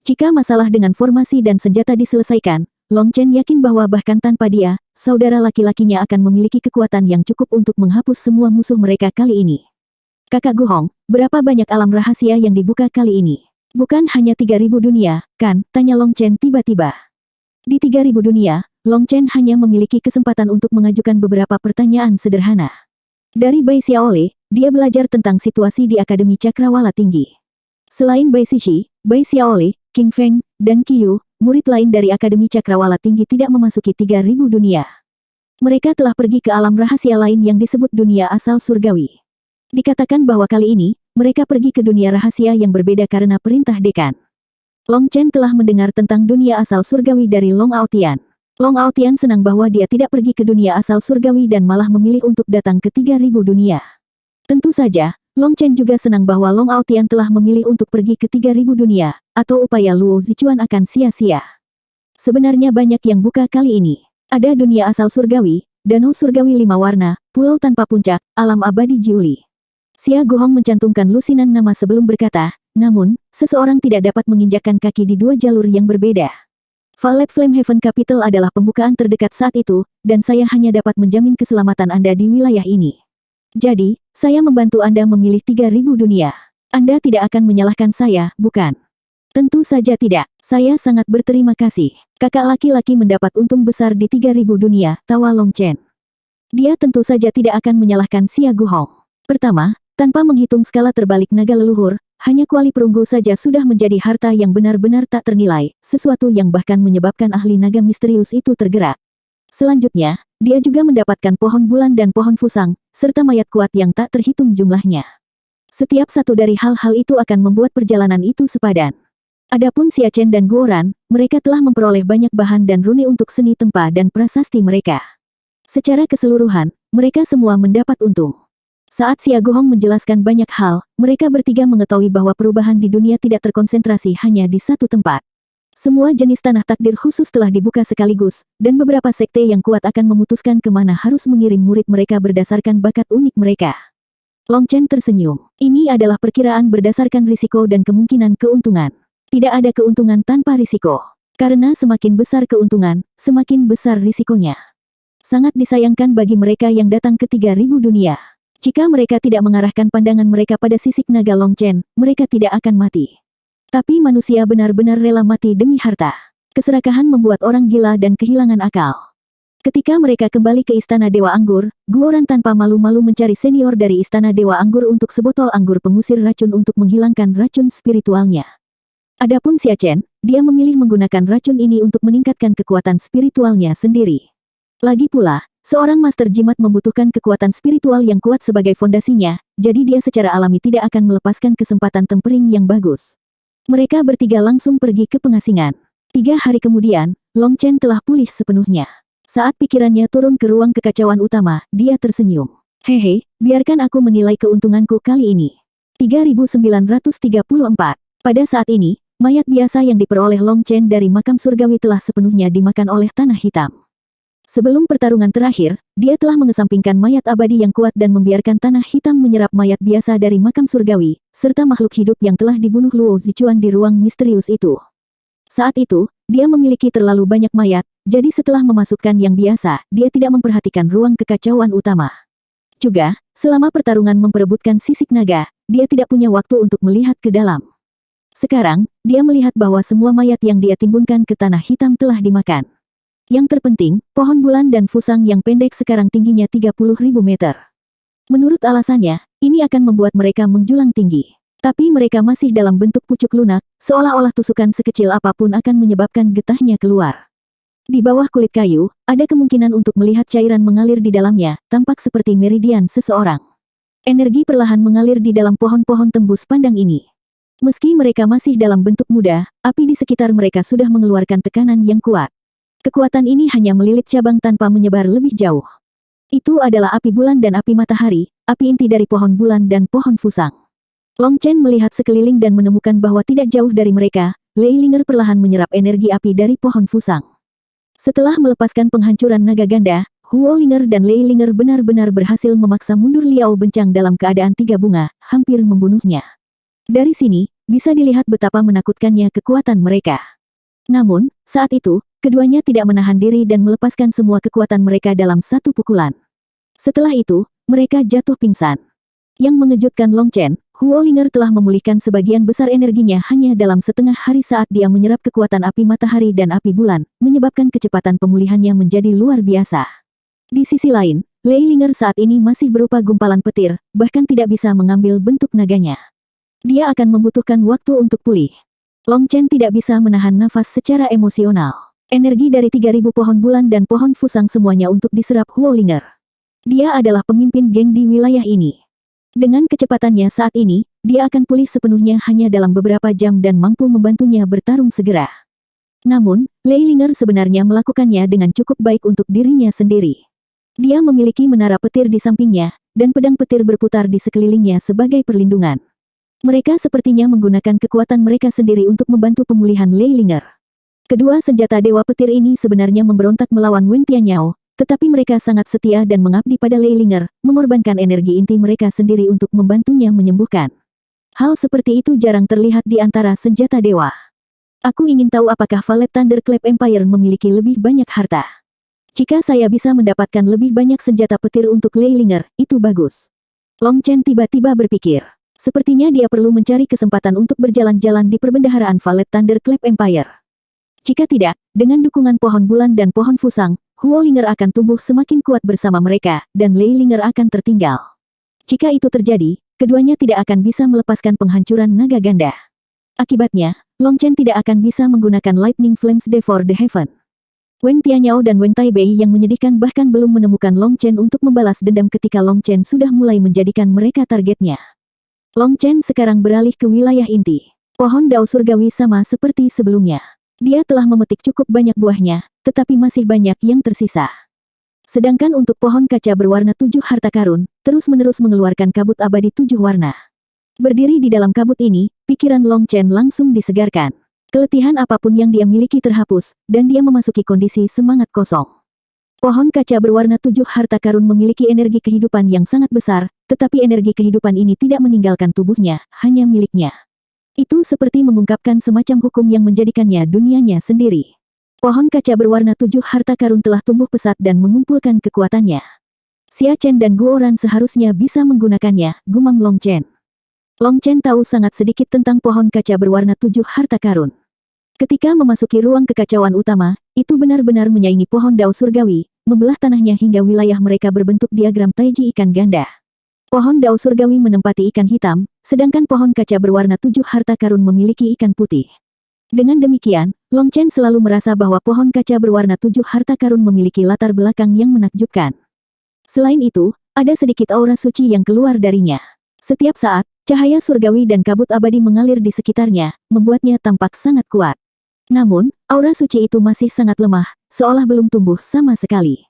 Jika masalah dengan formasi dan senjata diselesaikan, Long Chen yakin bahwa bahkan tanpa dia, saudara laki-lakinya akan memiliki kekuatan yang cukup untuk menghapus semua musuh mereka kali ini. Kakak Guhong, berapa banyak alam rahasia yang dibuka kali ini? Bukan hanya 3.000 dunia, kan? Tanya Long Chen tiba-tiba. Di 3.000 dunia, Long Chen hanya memiliki kesempatan untuk mengajukan beberapa pertanyaan sederhana. Dari Bai Xiaole, dia belajar tentang situasi di Akademi Cakrawala Tinggi. Selain Bai Xixi, Bai Xiaole, King Feng, dan Qiyu, murid lain dari Akademi Cakrawala Tinggi tidak memasuki 3.000 dunia. Mereka telah pergi ke alam rahasia lain yang disebut dunia asal surgawi. Dikatakan bahwa kali ini, mereka pergi ke dunia rahasia yang berbeda karena perintah dekan. Long Chen telah mendengar tentang dunia asal surgawi dari Long Aotian. Long Aotian senang bahwa dia tidak pergi ke dunia asal surgawi dan malah memilih untuk datang ke 3.000 dunia. Tentu saja, Long Chen juga senang bahwa Long Aotian telah memilih untuk pergi ke 3.000 dunia, atau upaya Luo Zichuan akan sia-sia. Sebenarnya banyak yang buka kali ini. Ada dunia asal surgawi, danau surgawi 5 warna, pulau tanpa puncak, alam abadi Jiuli. Xia Guhong mencantumkan lusinan nama sebelum berkata, namun, seseorang tidak dapat menginjakkan kaki di 2 jalur yang berbeda. Violet Flame Heaven Capital adalah pembukaan terdekat saat itu, dan saya hanya dapat menjamin keselamatan Anda di wilayah ini. Jadi, saya membantu Anda memilih 3.000 dunia. Anda tidak akan menyalahkan saya, bukan? Tentu saja tidak. Saya sangat berterima kasih. Kakak laki-laki mendapat untung besar di 3.000 dunia, tawa Long Chen. Dia tentu saja tidak akan menyalahkan Xia Guhong. Pertama, tanpa menghitung skala terbalik naga leluhur, hanya kuali perunggu saja sudah menjadi harta yang benar-benar tak ternilai, sesuatu yang bahkan menyebabkan ahli naga misterius itu tergerak. Selanjutnya, dia juga mendapatkan pohon bulan dan pohon fusang, serta mayat kuat yang tak terhitung jumlahnya. Setiap satu dari hal-hal itu akan membuat perjalanan itu sepadan. Adapun Xia Chen dan Guoran, mereka telah memperoleh banyak bahan dan rune untuk seni tempa dan prasasti mereka. Secara keseluruhan, mereka semua mendapat untung. Saat Xia Guhong menjelaskan banyak hal, mereka bertiga mengetahui bahwa perubahan di dunia tidak terkonsentrasi hanya di satu tempat. Semua jenis tanah takdir khusus telah dibuka sekaligus, dan beberapa sekte yang kuat akan memutuskan kemana harus mengirim murid mereka berdasarkan bakat unik mereka. Long Chen tersenyum. Ini adalah perkiraan berdasarkan risiko dan kemungkinan keuntungan. Tidak ada keuntungan tanpa risiko. Karena semakin besar keuntungan, semakin besar risikonya. Sangat disayangkan bagi mereka yang datang ke 3.000 dunia. Jika mereka tidak mengarahkan pandangan mereka pada sisik naga Long Chen, mereka tidak akan mati. Tapi manusia benar-benar rela mati demi harta. Keserakahan membuat orang gila dan kehilangan akal. Ketika mereka kembali ke Istana Dewa Anggur, Guoran tanpa malu-malu mencari senior dari Istana Dewa Anggur untuk sebotol anggur pengusir racun untuk menghilangkan racun spiritualnya. Adapun Xia Chen, dia memilih menggunakan racun ini untuk meningkatkan kekuatan spiritualnya sendiri. Lagi pula, seorang master jimat membutuhkan kekuatan spiritual yang kuat sebagai fondasinya, jadi dia secara alami tidak akan melepaskan kesempatan tempering yang bagus. Mereka bertiga langsung pergi ke pengasingan. 3 hari kemudian, Long Chen telah pulih sepenuhnya. Saat pikirannya turun ke ruang kekacauan utama, dia tersenyum. Hehe, biarkan aku menilai keuntunganku kali ini. 3934. Pada saat ini, mayat biasa yang diperoleh Long Chen dari makam surgawi telah sepenuhnya dimakan oleh tanah hitam. Sebelum pertarungan terakhir, dia telah mengesampingkan mayat abadi yang kuat dan membiarkan tanah hitam menyerap mayat biasa dari makam surgawi, serta makhluk hidup yang telah dibunuh Luo Zichuan di ruang misterius itu. Saat itu, dia memiliki terlalu banyak mayat, jadi setelah memasukkan yang biasa, dia tidak memperhatikan ruang kekacauan utama. Juga, selama pertarungan memperebutkan sisik naga, dia tidak punya waktu untuk melihat ke dalam. Sekarang, dia melihat bahwa semua mayat yang dia timbunkan ke tanah hitam telah dimakan. Yang terpenting, pohon bulan dan fusang yang pendek sekarang tingginya 30.000 meter. Menurut alasannya, ini akan membuat mereka menjulang tinggi. Tapi mereka masih dalam bentuk pucuk lunak, seolah-olah tusukan sekecil apapun akan menyebabkan getahnya keluar. Di bawah kulit kayu, ada kemungkinan untuk melihat cairan mengalir di dalamnya, tampak seperti meridian seseorang. Energi perlahan mengalir di dalam pohon-pohon tembus pandang ini. Meski mereka masih dalam bentuk muda, api di sekitar mereka sudah mengeluarkan tekanan yang kuat. Kekuatan ini hanya melilit cabang tanpa menyebar lebih jauh. Itu adalah api bulan dan api matahari, api inti dari pohon bulan dan pohon fusang. Long Chen melihat sekeliling dan menemukan bahwa tidak jauh dari mereka, Lei Linger perlahan menyerap energi api dari pohon fusang. Setelah melepaskan penghancuran naga ganda, Huo Linger dan Lei Linger benar-benar berhasil memaksa mundur Liao Bencang dalam keadaan 3 bunga, hampir membunuhnya. Dari sini, bisa dilihat betapa menakutkannya kekuatan mereka. Namun, saat itu, keduanya tidak menahan diri dan melepaskan semua kekuatan mereka dalam satu pukulan. Setelah itu, mereka jatuh pingsan. Yang mengejutkan Long Chen, Huolinger telah memulihkan sebagian besar energinya hanya dalam setengah hari saat dia menyerap kekuatan api matahari dan api bulan, menyebabkan kecepatan pemulihannya menjadi luar biasa. Di sisi lain, Leilinger saat ini masih berupa gumpalan petir, bahkan tidak bisa mengambil bentuk naganya. Dia akan membutuhkan waktu untuk pulih. Long Chen tidak bisa menahan nafas secara emosional. Energi dari 3.000 pohon bulan dan pohon fusang semuanya untuk diserap Huolinger. Dia adalah pemimpin geng di wilayah ini. Dengan kecepatannya saat ini, dia akan pulih sepenuhnya hanya dalam beberapa jam dan mampu membantunya bertarung segera. Namun, Leilinger sebenarnya melakukannya dengan cukup baik untuk dirinya sendiri. Dia memiliki menara petir di sampingnya, dan pedang petir berputar di sekelilingnya sebagai perlindungan. Mereka sepertinya menggunakan kekuatan mereka sendiri untuk membantu pemulihan Leilinger. Kedua senjata Dewa Petir ini sebenarnya memberontak melawan Weng Tianyao, tetapi mereka sangat setia dan mengabdi pada Leilinger, mengorbankan energi inti mereka sendiri untuk membantunya menyembuhkan. Hal seperti itu jarang terlihat di antara senjata dewa. Aku ingin tahu apakah Valet Thunderclap Empire memiliki lebih banyak harta. Jika saya bisa mendapatkan lebih banyak senjata petir untuk Leilinger, itu bagus. Long Chen tiba-tiba berpikir. Sepertinya dia perlu mencari kesempatan untuk berjalan-jalan di perbendaharaan Valet Thunderclap Empire. Jika tidak, dengan dukungan pohon bulan dan pohon fusang, Huolinger akan tumbuh semakin kuat bersama mereka, dan Leilinger akan tertinggal. Jika itu terjadi, keduanya tidak akan bisa melepaskan penghancuran naga ganda. Akibatnya, Long Chen tidak akan bisa menggunakan Lightning Flames Devour the Heaven. Weng Tianyao dan Weng Taibei yang menyedihkan bahkan belum menemukan Long Chen untuk membalas dendam ketika Long Chen sudah mulai menjadikan mereka targetnya. Long Chen sekarang beralih ke wilayah inti. Pohon dao surgawi sama seperti sebelumnya. Dia telah memetik cukup banyak buahnya, tetapi masih banyak yang tersisa. Sedangkan untuk pohon kaca berwarna 7 harta karun, terus-menerus mengeluarkan kabut abadi 7 warna. Berdiri di dalam kabut ini, pikiran Long Chen langsung disegarkan. Keletihan apapun yang dia miliki terhapus, dan dia memasuki kondisi semangat kosong. Pohon kaca berwarna 7 harta karun memiliki energi kehidupan yang sangat besar, tetapi energi kehidupan ini tidak meninggalkan tubuhnya, hanya miliknya. Itu seperti mengungkapkan semacam hukum yang menjadikannya dunianya sendiri. Pohon kaca berwarna 7 harta karun telah tumbuh pesat dan mengumpulkan kekuatannya. Xia Chen dan Guoran seharusnya bisa menggunakannya, gumam Long Chen. Long Chen tahu sangat sedikit tentang pohon kaca berwarna 7 harta karun. Ketika memasuki ruang kekacauan utama, itu benar-benar menyaingi pohon dao surgawi, membelah tanahnya hingga wilayah mereka berbentuk diagram taiji ikan ganda. Pohon dao surgawi menempati ikan hitam, sedangkan pohon kaca berwarna 7 harta karun memiliki ikan putih. Dengan demikian, Long Chen selalu merasa bahwa pohon kaca berwarna 7 harta karun memiliki latar belakang yang menakjubkan. Selain itu, ada sedikit aura suci yang keluar darinya. Setiap saat, cahaya surgawi dan kabut abadi mengalir di sekitarnya, membuatnya tampak sangat kuat. Namun, aura suci itu masih sangat lemah, seolah belum tumbuh sama sekali.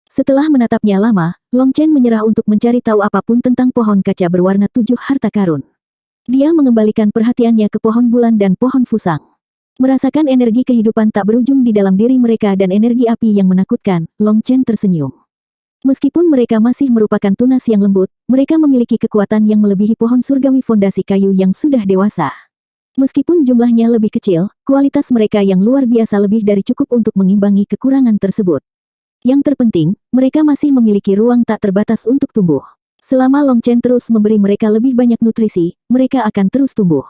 Setelah menatapnya lama, Long Chen menyerah untuk mencari tahu apapun tentang pohon kaca berwarna 7 harta karun. Dia mengembalikan perhatiannya ke pohon bulan dan pohon fusang. Merasakan energi kehidupan tak berujung di dalam diri mereka dan energi api yang menakutkan, Long Chen tersenyum. Meskipun mereka masih merupakan tunas yang lembut, mereka memiliki kekuatan yang melebihi pohon surgawi fondasi kayu yang sudah dewasa. Meskipun jumlahnya lebih kecil, kualitas mereka yang luar biasa lebih dari cukup untuk mengimbangi kekurangan tersebut. Yang terpenting, mereka masih memiliki ruang tak terbatas untuk tumbuh. Selama Long Chen terus memberi mereka lebih banyak nutrisi, mereka akan terus tumbuh.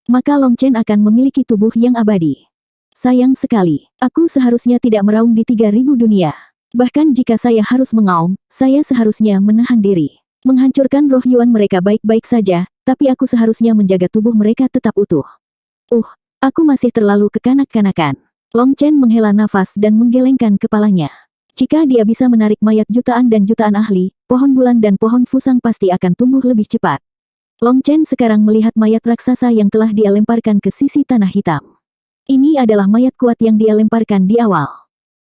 Maka Long Chen akan memiliki tubuh yang abadi. Sayang sekali, aku seharusnya tidak meraung di 3.000 dunia. Bahkan jika saya harus mengaum, saya seharusnya menahan diri. Menghancurkan roh Yuan mereka baik-baik saja, tapi aku seharusnya menjaga tubuh mereka tetap utuh. Aku masih terlalu kekanak-kanakan. Long Chen menghela nafas dan menggelengkan kepalanya. Jika dia bisa menarik mayat jutaan dan jutaan ahli, pohon bulan dan pohon fusang pasti akan tumbuh lebih cepat. Long Chen sekarang melihat mayat raksasa yang telah dia lemparkan ke sisi tanah hitam. Ini adalah mayat kuat yang dia lemparkan di awal.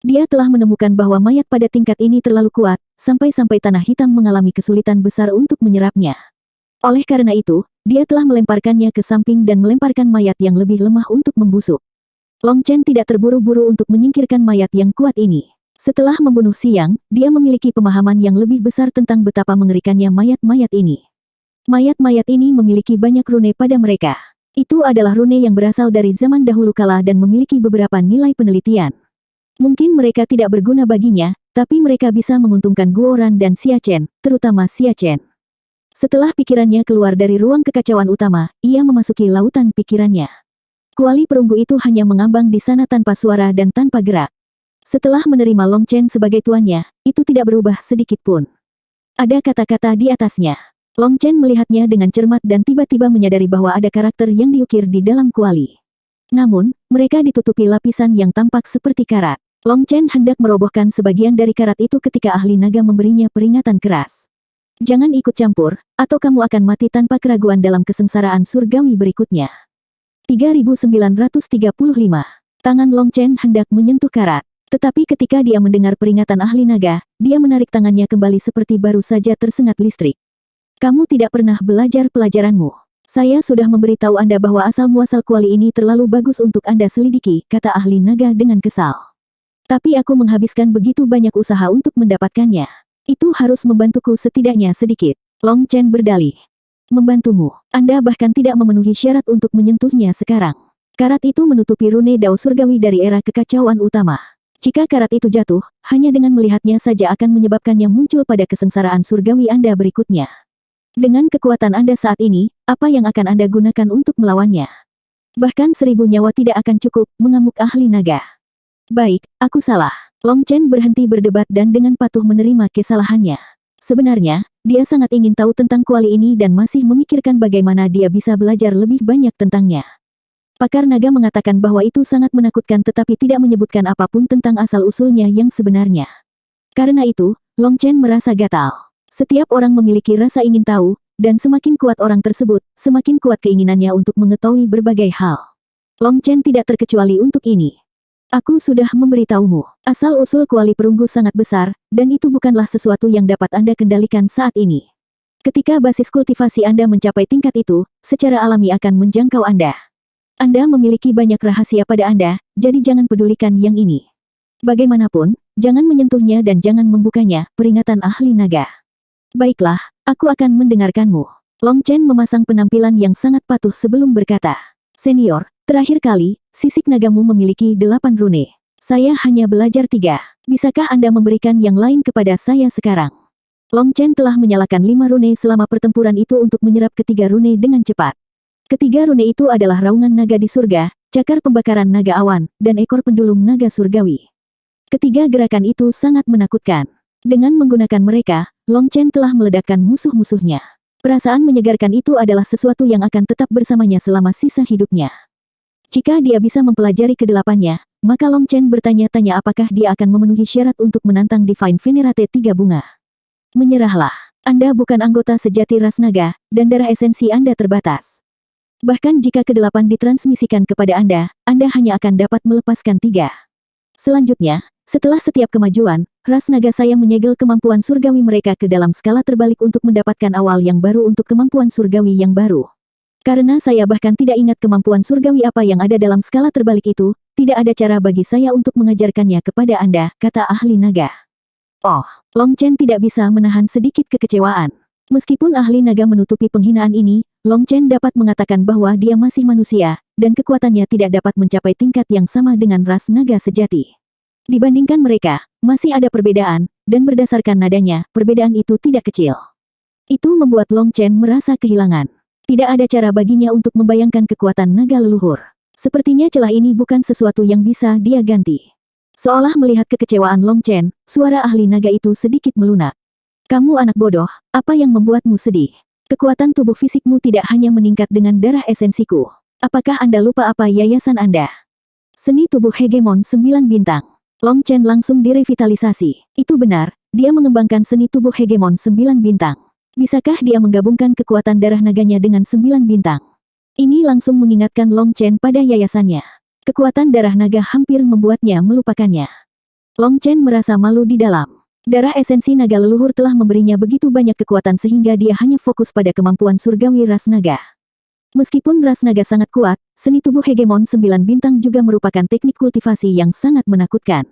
Dia telah menemukan bahwa mayat pada tingkat ini terlalu kuat, sampai-sampai tanah hitam mengalami kesulitan besar untuk menyerapnya. Oleh karena itu, dia telah melemparkannya ke samping dan melemparkan mayat yang lebih lemah untuk membusuk. Long Chen tidak terburu-buru untuk menyingkirkan mayat yang kuat ini. Setelah membunuh Siang, dia memiliki pemahaman yang lebih besar tentang betapa mengerikannya mayat-mayat ini. Mayat-mayat ini memiliki banyak rune pada mereka. Itu adalah rune yang berasal dari zaman dahulu kala dan memiliki beberapa nilai penelitian. Mungkin mereka tidak berguna baginya, tapi mereka bisa menguntungkan Guoran dan Xia Chen, terutama Xia Chen. Setelah pikirannya keluar dari ruang kekacauan utama, ia memasuki lautan pikirannya. Kuali perunggu itu hanya mengambang di sana tanpa suara dan tanpa gerak. Setelah menerima Long Chen sebagai tuannya, itu tidak berubah sedikit pun. Ada kata-kata di atasnya. Long Chen melihatnya dengan cermat dan tiba-tiba menyadari bahwa ada karakter yang diukir di dalam kuali. Namun, mereka ditutupi lapisan yang tampak seperti karat. Long Chen hendak merobohkan sebagian dari karat itu ketika ahli naga memberinya peringatan keras. Jangan ikut campur, atau kamu akan mati tanpa keraguan dalam kesengsaraan surgawi berikutnya. 3935. Tangan Long Chen hendak menyentuh karat. Tetapi ketika dia mendengar peringatan ahli naga, dia menarik tangannya kembali seperti baru saja tersengat listrik. Kamu tidak pernah belajar pelajaranmu. Saya sudah memberitahu Anda bahwa asal-muasal kuali ini terlalu bagus untuk Anda selidiki, kata ahli naga dengan kesal. Tapi aku menghabiskan begitu banyak usaha untuk mendapatkannya. Itu harus membantuku setidaknya sedikit. Long Chen berdalih. Membantumu. Anda bahkan tidak memenuhi syarat untuk menyentuhnya sekarang. Karat itu menutupi rune dao surgawi dari era kekacauan utama. Jika karat itu jatuh, hanya dengan melihatnya saja akan menyebabkannya muncul pada kesengsaraan surgawi Anda berikutnya. Dengan kekuatan Anda saat ini, apa yang akan Anda gunakan untuk melawannya? Bahkan 1000 nyawa tidak akan cukup, mengamuk ahli naga. Baik, aku salah. Long Chen berhenti berdebat dan dengan patuh menerima kesalahannya. Sebenarnya, dia sangat ingin tahu tentang kuali ini dan masih memikirkan bagaimana dia bisa belajar lebih banyak tentangnya. Pakar naga mengatakan bahwa itu sangat menakutkan tetapi tidak menyebutkan apapun tentang asal-usulnya yang sebenarnya. Karena itu, Long Chen merasa gatal. Setiap orang memiliki rasa ingin tahu, dan semakin kuat orang tersebut, semakin kuat keinginannya untuk mengetahui berbagai hal. Long Chen tidak terkecuali untuk ini. Aku sudah memberitahumu, asal-usul kuali perunggu sangat besar, dan itu bukanlah sesuatu yang dapat Anda kendalikan saat ini. Ketika basis kultivasi Anda mencapai tingkat itu, secara alami akan menjangkau Anda. Anda memiliki banyak rahasia pada Anda, jadi jangan pedulikan yang ini. Bagaimanapun, jangan menyentuhnya dan jangan membukanya, peringatan ahli naga. Baiklah, aku akan mendengarkanmu. Long Chen memasang penampilan yang sangat patuh sebelum berkata. Senior, terakhir kali, sisik nagamu memiliki 8 rune. Saya hanya belajar 3. Bisakah Anda memberikan yang lain kepada saya sekarang? Long Chen telah menyalakan 5 rune selama pertempuran itu untuk menyerap ketiga rune dengan cepat. Ketiga rune itu adalah raungan naga di surga, cakar pembakaran naga awan, dan ekor pendulum naga surgawi. Ketiga gerakan itu sangat menakutkan. Dengan menggunakan mereka, Long Chen telah meledakkan musuh-musuhnya. Perasaan menyegarkan itu adalah sesuatu yang akan tetap bersamanya selama sisa hidupnya. Jika dia bisa mempelajari kedelapannya, maka Long Chen bertanya-tanya apakah dia akan memenuhi syarat untuk menantang Divine Venerate 3 bunga. Menyerahlah. Anda bukan anggota sejati ras naga, dan darah esensi Anda terbatas. Bahkan jika kedelapan ditransmisikan kepada Anda hanya akan dapat melepaskan 3. Selanjutnya, setelah setiap kemajuan, ras naga saya menyegel kemampuan surgawi mereka ke dalam skala terbalik untuk mendapatkan awal yang baru untuk kemampuan surgawi yang baru. Karena saya bahkan tidak ingat kemampuan surgawi apa yang ada dalam skala terbalik itu, tidak ada cara bagi saya untuk mengajarkannya kepada Anda, kata ahli naga. Oh, Long Chen tidak bisa menahan sedikit kekecewaan. Meskipun ahli naga menutupi penghinaan ini, Long Chen dapat mengatakan bahwa dia masih manusia, dan kekuatannya tidak dapat mencapai tingkat yang sama dengan ras naga sejati. Dibandingkan mereka, masih ada perbedaan, dan berdasarkan nadanya, perbedaan itu tidak kecil. Itu membuat Long Chen merasa kehilangan. Tidak ada cara baginya untuk membayangkan kekuatan naga leluhur. Sepertinya celah ini bukan sesuatu yang bisa dia ganti. Seolah melihat kekecewaan Long Chen, suara ahli naga itu sedikit melunak. Kamu anak bodoh, apa yang membuatmu sedih? Kekuatan tubuh fisikmu tidak hanya meningkat dengan darah esensiku. Apakah Anda lupa apa yayasan Anda? Seni tubuh hegemon 9 bintang. Long Chen langsung direvitalisasi. Itu benar, dia mengembangkan seni tubuh hegemon 9 bintang. Bisakah dia menggabungkan kekuatan darah naganya dengan 9 bintang? Ini langsung mengingatkan Long Chen pada yayasannya. Kekuatan darah naga hampir membuatnya melupakannya. Long Chen merasa malu di dalam. Darah esensi naga leluhur telah memberinya begitu banyak kekuatan sehingga dia hanya fokus pada kemampuan surgawi ras naga. Meskipun ras naga sangat kuat, seni tubuh hegemon 9 bintang juga merupakan teknik kultivasi yang sangat menakutkan.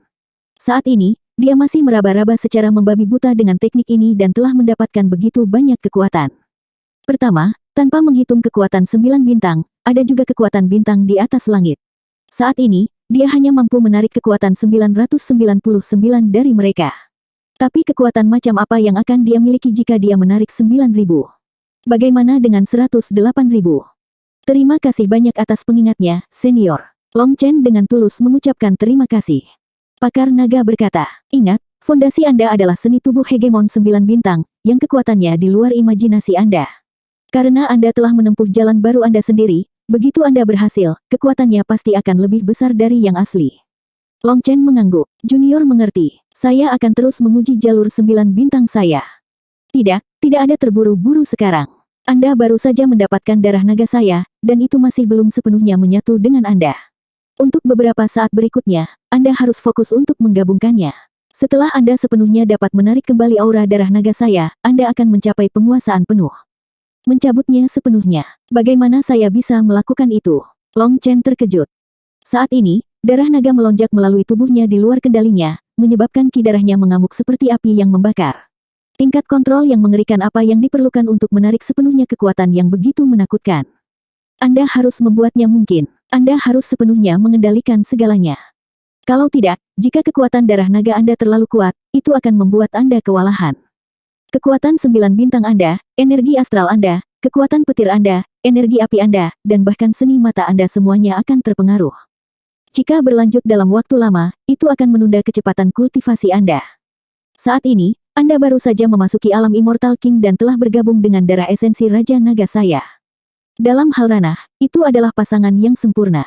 Saat ini, dia masih meraba-raba secara membabi buta dengan teknik ini dan telah mendapatkan begitu banyak kekuatan. Pertama, tanpa menghitung kekuatan 9 bintang, ada juga kekuatan bintang di atas langit. Saat ini, dia hanya mampu menarik kekuatan 999 dari mereka. Tapi kekuatan macam apa yang akan dia miliki jika dia menarik 9.000? Bagaimana dengan 108.000? Terima kasih banyak atas pengingatnya, senior. Long Chen dengan tulus mengucapkan terima kasih. Pakar naga berkata, ingat, fondasi Anda adalah seni tubuh hegemon 9 bintang, yang kekuatannya di luar imajinasi Anda. Karena Anda telah menempuh jalan baru Anda sendiri, begitu Anda berhasil, kekuatannya pasti akan lebih besar dari yang asli. Long Chen mengangguk. Junior mengerti. Saya akan terus menguji jalur 9 bintang saya. Tidak ada terburu-buru sekarang. Anda baru saja mendapatkan darah naga saya, dan itu masih belum sepenuhnya menyatu dengan Anda. Untuk beberapa saat berikutnya, Anda harus fokus untuk menggabungkannya. Setelah Anda sepenuhnya dapat menarik kembali aura darah naga saya, Anda akan mencapai penguasaan penuh. Mencabutnya sepenuhnya. Bagaimana saya bisa melakukan itu? Long Chen terkejut. Saat ini, darah naga melonjak melalui tubuhnya di luar kendalinya, menyebabkan ki darahnya mengamuk seperti api yang membakar. Tingkat kontrol yang mengerikan apa yang diperlukan untuk menarik sepenuhnya kekuatan yang begitu menakutkan. Anda harus membuatnya mungkin. Anda harus sepenuhnya mengendalikan segalanya. Kalau tidak, jika kekuatan darah naga Anda terlalu kuat, itu akan membuat Anda kewalahan. Kekuatan 9 bintang Anda, energi astral Anda, kekuatan petir Anda, energi api Anda, dan bahkan seni mata Anda semuanya akan terpengaruh. Jika berlanjut dalam waktu lama, itu akan menunda kecepatan kultivasi Anda. Saat ini, Anda baru saja memasuki alam Immortal King dan telah bergabung dengan darah esensi Raja Naga saya. Dalam hal ranah, itu adalah pasangan yang sempurna.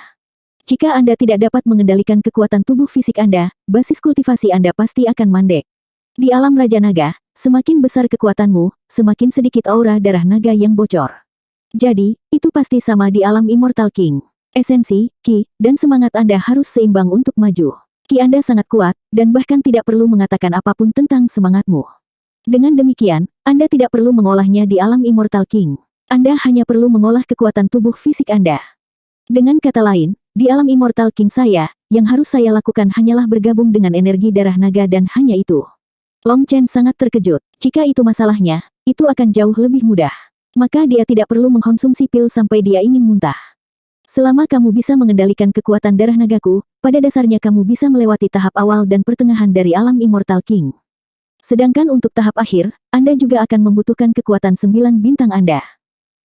Jika Anda tidak dapat mengendalikan kekuatan tubuh fisik Anda, basis kultivasi Anda pasti akan mandek. Di alam Raja Naga, semakin besar kekuatanmu, semakin sedikit aura darah naga yang bocor. Jadi, itu pasti sama di alam Immortal King. Esensi, ki, dan semangat Anda harus seimbang untuk maju. Ki Anda sangat kuat, dan bahkan tidak perlu mengatakan apapun tentang semangatmu. Dengan demikian, Anda tidak perlu mengolahnya di alam Immortal King. Anda hanya perlu mengolah kekuatan tubuh fisik Anda. Dengan kata lain, di alam Immortal King saya, yang harus saya lakukan hanyalah bergabung dengan energi darah naga dan hanya itu. Long Chen sangat terkejut. Jika itu masalahnya, itu akan jauh lebih mudah. Maka dia tidak perlu mengkonsumsi pil sampai dia ingin muntah. Selama kamu bisa mengendalikan kekuatan darah nagaku, pada dasarnya kamu bisa melewati tahap awal dan pertengahan dari alam Immortal King. Sedangkan untuk tahap akhir, Anda juga akan membutuhkan kekuatan 9 bintang Anda.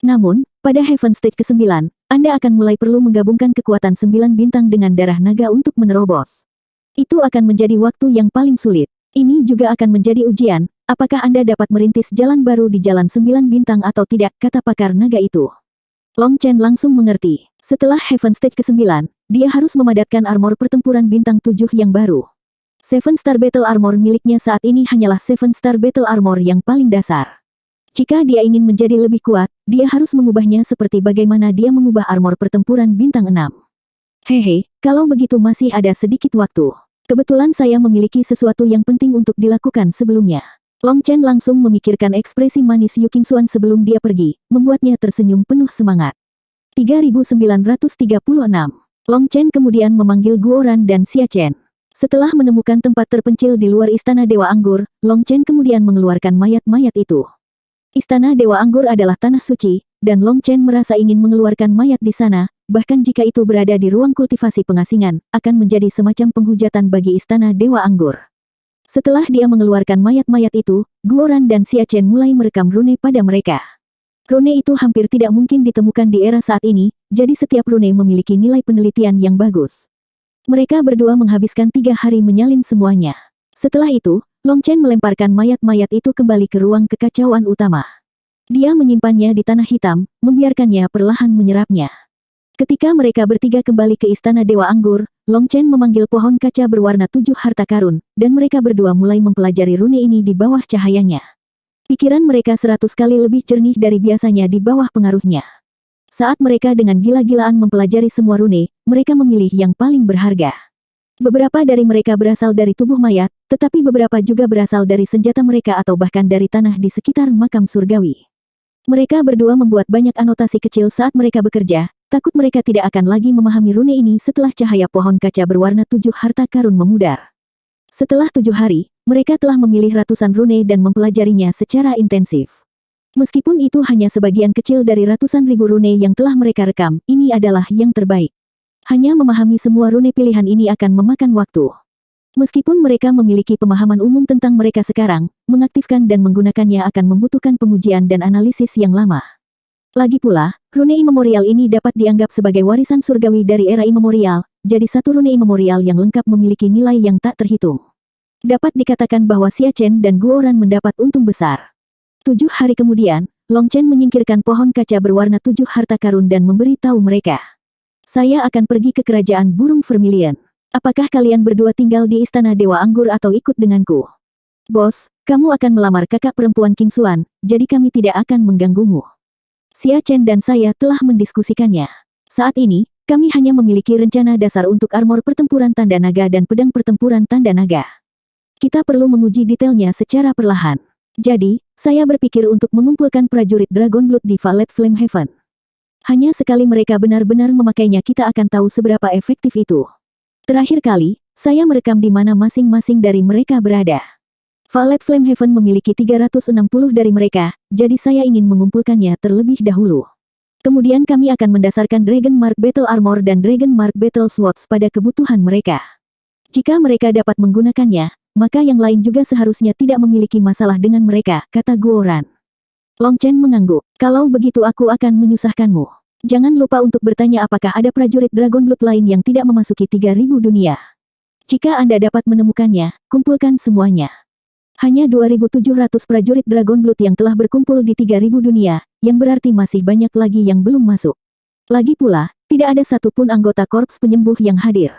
Namun, pada Heaven Stage ke-9, Anda akan mulai perlu menggabungkan kekuatan 9 bintang dengan darah naga untuk menerobos. Itu akan menjadi waktu yang paling sulit. Ini juga akan menjadi ujian, apakah Anda dapat merintis jalan baru di jalan 9 bintang atau tidak, kata pakar naga itu. Long Chen langsung mengerti. Setelah Heaven Stage ke-9, dia harus memadatkan armor pertempuran bintang 7 yang baru. 7 Star Battle Armor miliknya saat ini hanyalah 7 Star Battle Armor yang paling dasar. Jika dia ingin menjadi lebih kuat, dia harus mengubahnya seperti bagaimana dia mengubah armor pertempuran bintang 6. Hehe, kalau begitu masih ada sedikit waktu. Kebetulan saya memiliki sesuatu yang penting untuk dilakukan sebelumnya. Long Chen langsung memikirkan ekspresi manis Yu Qingxuan sebelum dia pergi, membuatnya tersenyum penuh semangat. 3936. Long Chen kemudian memanggil Guoran dan Xia Chen. Setelah menemukan tempat terpencil di luar Istana Dewa Anggur, Long Chen kemudian mengeluarkan mayat-mayat itu. Istana Dewa Anggur adalah tanah suci, dan Long Chen merasa ingin mengeluarkan mayat di sana, bahkan jika itu berada di ruang kultivasi pengasingan, akan menjadi semacam penghujatan bagi Istana Dewa Anggur. Setelah dia mengeluarkan mayat-mayat itu, Guoran dan Xia Chen mulai merekam rune pada mereka. Rune itu hampir tidak mungkin ditemukan di era saat ini, jadi setiap rune memiliki nilai penelitian yang bagus. Mereka berdua menghabiskan 3 hari menyalin semuanya. Setelah itu, Long Chen melemparkan mayat-mayat itu kembali ke ruang kekacauan utama. Dia menyimpannya di tanah hitam, membiarkannya perlahan menyerapnya. Ketika mereka bertiga kembali ke Istana Dewa Anggur, Long Chen memanggil pohon kaca berwarna 7 harta karun, dan mereka berdua mulai mempelajari rune ini di bawah cahayanya. Pikiran mereka 100 kali lebih jernih dari biasanya di bawah pengaruhnya. Saat mereka dengan gila-gilaan mempelajari semua rune, mereka memilih yang paling berharga. Beberapa dari mereka berasal dari tubuh mayat, tetapi beberapa juga berasal dari senjata mereka atau bahkan dari tanah di sekitar makam surgawi. Mereka berdua membuat banyak anotasi kecil saat mereka bekerja, takut mereka tidak akan lagi memahami rune ini setelah cahaya pohon kaca berwarna 7 harta karun memudar. Setelah 7 hari, mereka telah memilih ratusan rune dan mempelajarinya secara intensif. Meskipun itu hanya sebagian kecil dari ratusan ribu rune yang telah mereka rekam, ini adalah yang terbaik. Hanya memahami semua rune pilihan ini akan memakan waktu. Meskipun mereka memiliki pemahaman umum tentang mereka sekarang, mengaktifkan dan menggunakannya akan membutuhkan pengujian dan analisis yang lama. Lagi pula, rune immemorial ini dapat dianggap sebagai warisan surgawi dari era immemorial, jadi satu rune immemorial yang lengkap memiliki nilai yang tak terhitung. Dapat dikatakan bahwa Xia Chen dan Guoran mendapat untung besar. 7 hari kemudian, Long Chen menyingkirkan pohon kaca berwarna 7 harta karun dan memberi tahu mereka. Saya akan pergi ke kerajaan burung vermilion. Apakah kalian berdua tinggal di istana Dewa Anggur atau ikut denganku? Bos, kamu akan melamar kakak perempuan King Xuan, jadi kami tidak akan mengganggumu. Xia Chen dan saya telah mendiskusikannya. Saat ini, kami hanya memiliki rencana dasar untuk armor pertempuran tanda naga dan pedang pertempuran tanda naga. Kita perlu menguji detailnya secara perlahan. Jadi, saya berpikir untuk mengumpulkan prajurit Dragon Blood di Violet Flame Heaven. Hanya sekali mereka benar-benar memakainya kita akan tahu seberapa efektif itu. Terakhir kali, saya merekam di mana masing-masing dari mereka berada. Violet Flame Heaven memiliki 360 dari mereka, jadi saya ingin mengumpulkannya terlebih dahulu. Kemudian kami akan mendasarkan Dragon Mark Battle Armor dan Dragon Mark Battle Swords pada kebutuhan mereka. Jika mereka dapat menggunakannya, maka yang lain juga seharusnya tidak memiliki masalah dengan mereka, kata Guoran. Long Chen mengangguk. Kalau begitu aku akan menyusahkanmu. Jangan lupa untuk bertanya apakah ada prajurit Dragon Blood lain yang tidak memasuki 3000 dunia. Jika Anda dapat menemukannya, kumpulkan semuanya. Hanya 2700 prajurit Dragon Blood yang telah berkumpul di 3000 dunia, yang berarti masih banyak lagi yang belum masuk. Lagi pula, tidak ada satupun anggota korps penyembuh yang hadir.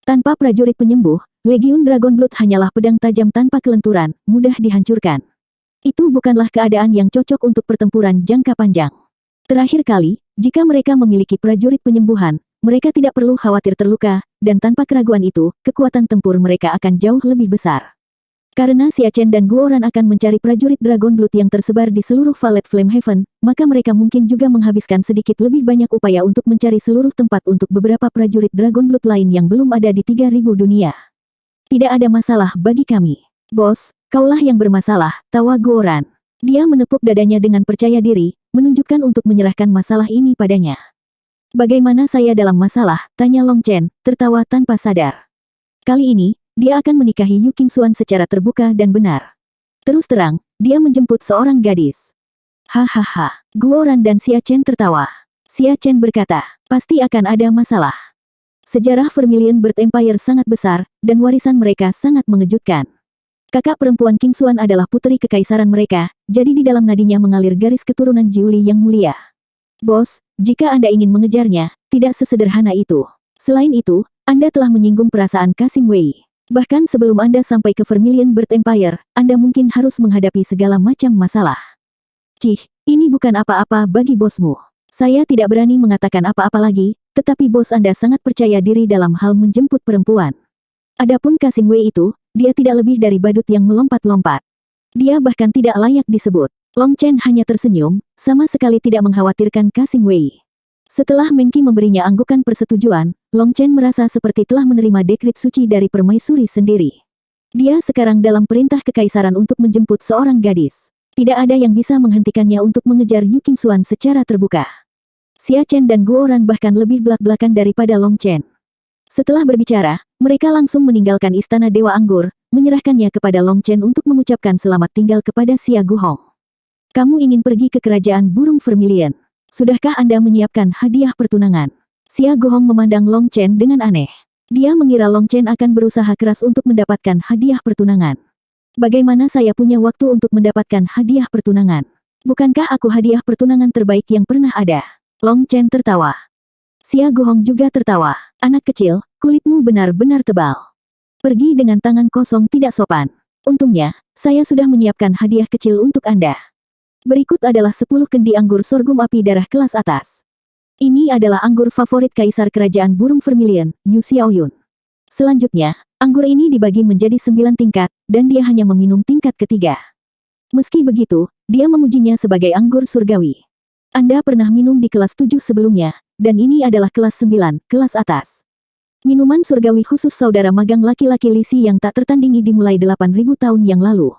Tanpa prajurit penyembuh, Legiun Dragon Blood hanyalah pedang tajam tanpa kelenturan, mudah dihancurkan. Itu bukanlah keadaan yang cocok untuk pertempuran jangka panjang. Terakhir kali, jika mereka memiliki prajurit penyembuhan, mereka tidak perlu khawatir terluka, dan tanpa keraguan itu, kekuatan tempur mereka akan jauh lebih besar. Karena Xia Chen dan Guoran akan mencari prajurit Dragon Blood yang tersebar di seluruh Violet Flame Heaven, maka mereka mungkin juga menghabiskan sedikit lebih banyak upaya untuk mencari seluruh tempat untuk beberapa prajurit Dragon Blood lain yang belum ada di 3000 dunia. Tidak ada masalah bagi kami. Bos, kaulah yang bermasalah, tawa Guoran. Dia menepuk dadanya dengan percaya diri, menunjukkan untuk menyerahkan masalah ini padanya. Bagaimana saya dalam masalah? Tanya Long Chen, tertawa tanpa sadar. Kali ini, dia akan menikahi Yu Qingxuan secara terbuka dan benar. Terus terang, dia menjemput seorang gadis. Hahaha, Guoran dan Xia Chen tertawa. Xia Chen berkata, pasti akan ada masalah. Sejarah Vermilion Bird Empire sangat besar, dan warisan mereka sangat mengejutkan. Kakak perempuan Qingxuan adalah putri kekaisaran mereka, jadi di dalam nadinya mengalir garis keturunan Jiuli yang mulia. Bos, jika Anda ingin mengejarnya, tidak sesederhana itu. Selain itu, Anda telah menyinggung perasaan Cassim Wei. Bahkan sebelum Anda sampai ke Vermilion Bird Empire, Anda mungkin harus menghadapi segala macam masalah. Cih, ini bukan apa-apa bagi bosmu. Saya tidak berani mengatakan apa-apa lagi, tetapi bos Anda sangat percaya diri dalam hal menjemput perempuan. Adapun Cassim Wei itu, dia tidak lebih dari badut yang melompat-lompat. Dia bahkan tidak layak disebut. Long Chen hanya tersenyum, sama sekali tidak mengkhawatirkan Cassim Wei. Setelah Meng Qi memberinya anggukan persetujuan, Long Chen merasa seperti telah menerima dekrit suci dari permaisuri sendiri. Dia sekarang dalam perintah kekaisaran untuk menjemput seorang gadis. Tidak ada yang bisa menghentikannya untuk mengejar Yu Qingxuan secara terbuka. Xia Chen dan Guoran bahkan lebih belak-belakan daripada Long Chen. Setelah berbicara, mereka langsung meninggalkan istana Dewa Anggur, menyerahkannya kepada Long Chen untuk mengucapkan selamat tinggal kepada Xia Guhong. Kamu ingin pergi ke kerajaan burung Vermilion. Sudahkah Anda menyiapkan hadiah pertunangan? Xia Guhong memandang Long Chen dengan aneh. Dia mengira Long Chen akan berusaha keras untuk mendapatkan hadiah pertunangan. Bagaimana saya punya waktu untuk mendapatkan hadiah pertunangan? Bukankah aku hadiah pertunangan terbaik yang pernah ada? Long Chen tertawa. Xia Guhong juga tertawa. Anak kecil, kulitmu benar-benar tebal. Pergi dengan tangan kosong tidak sopan. Untungnya, saya sudah menyiapkan hadiah kecil untuk Anda. Berikut adalah 10 kendi anggur sorghum api darah kelas atas. Ini adalah anggur favorit Kaisar Kerajaan Burung Vermilion, Yu Xiaoyun. Selanjutnya, anggur ini dibagi menjadi 9 tingkat, dan dia hanya meminum tingkat ketiga. Meski begitu, dia memujinya sebagai anggur surgawi. Anda pernah minum di kelas 7 sebelumnya, dan ini adalah kelas 9, kelas atas. Minuman surgawi khusus saudara magang laki-laki Lisi yang tak tertandingi dimulai 8.000 tahun yang lalu.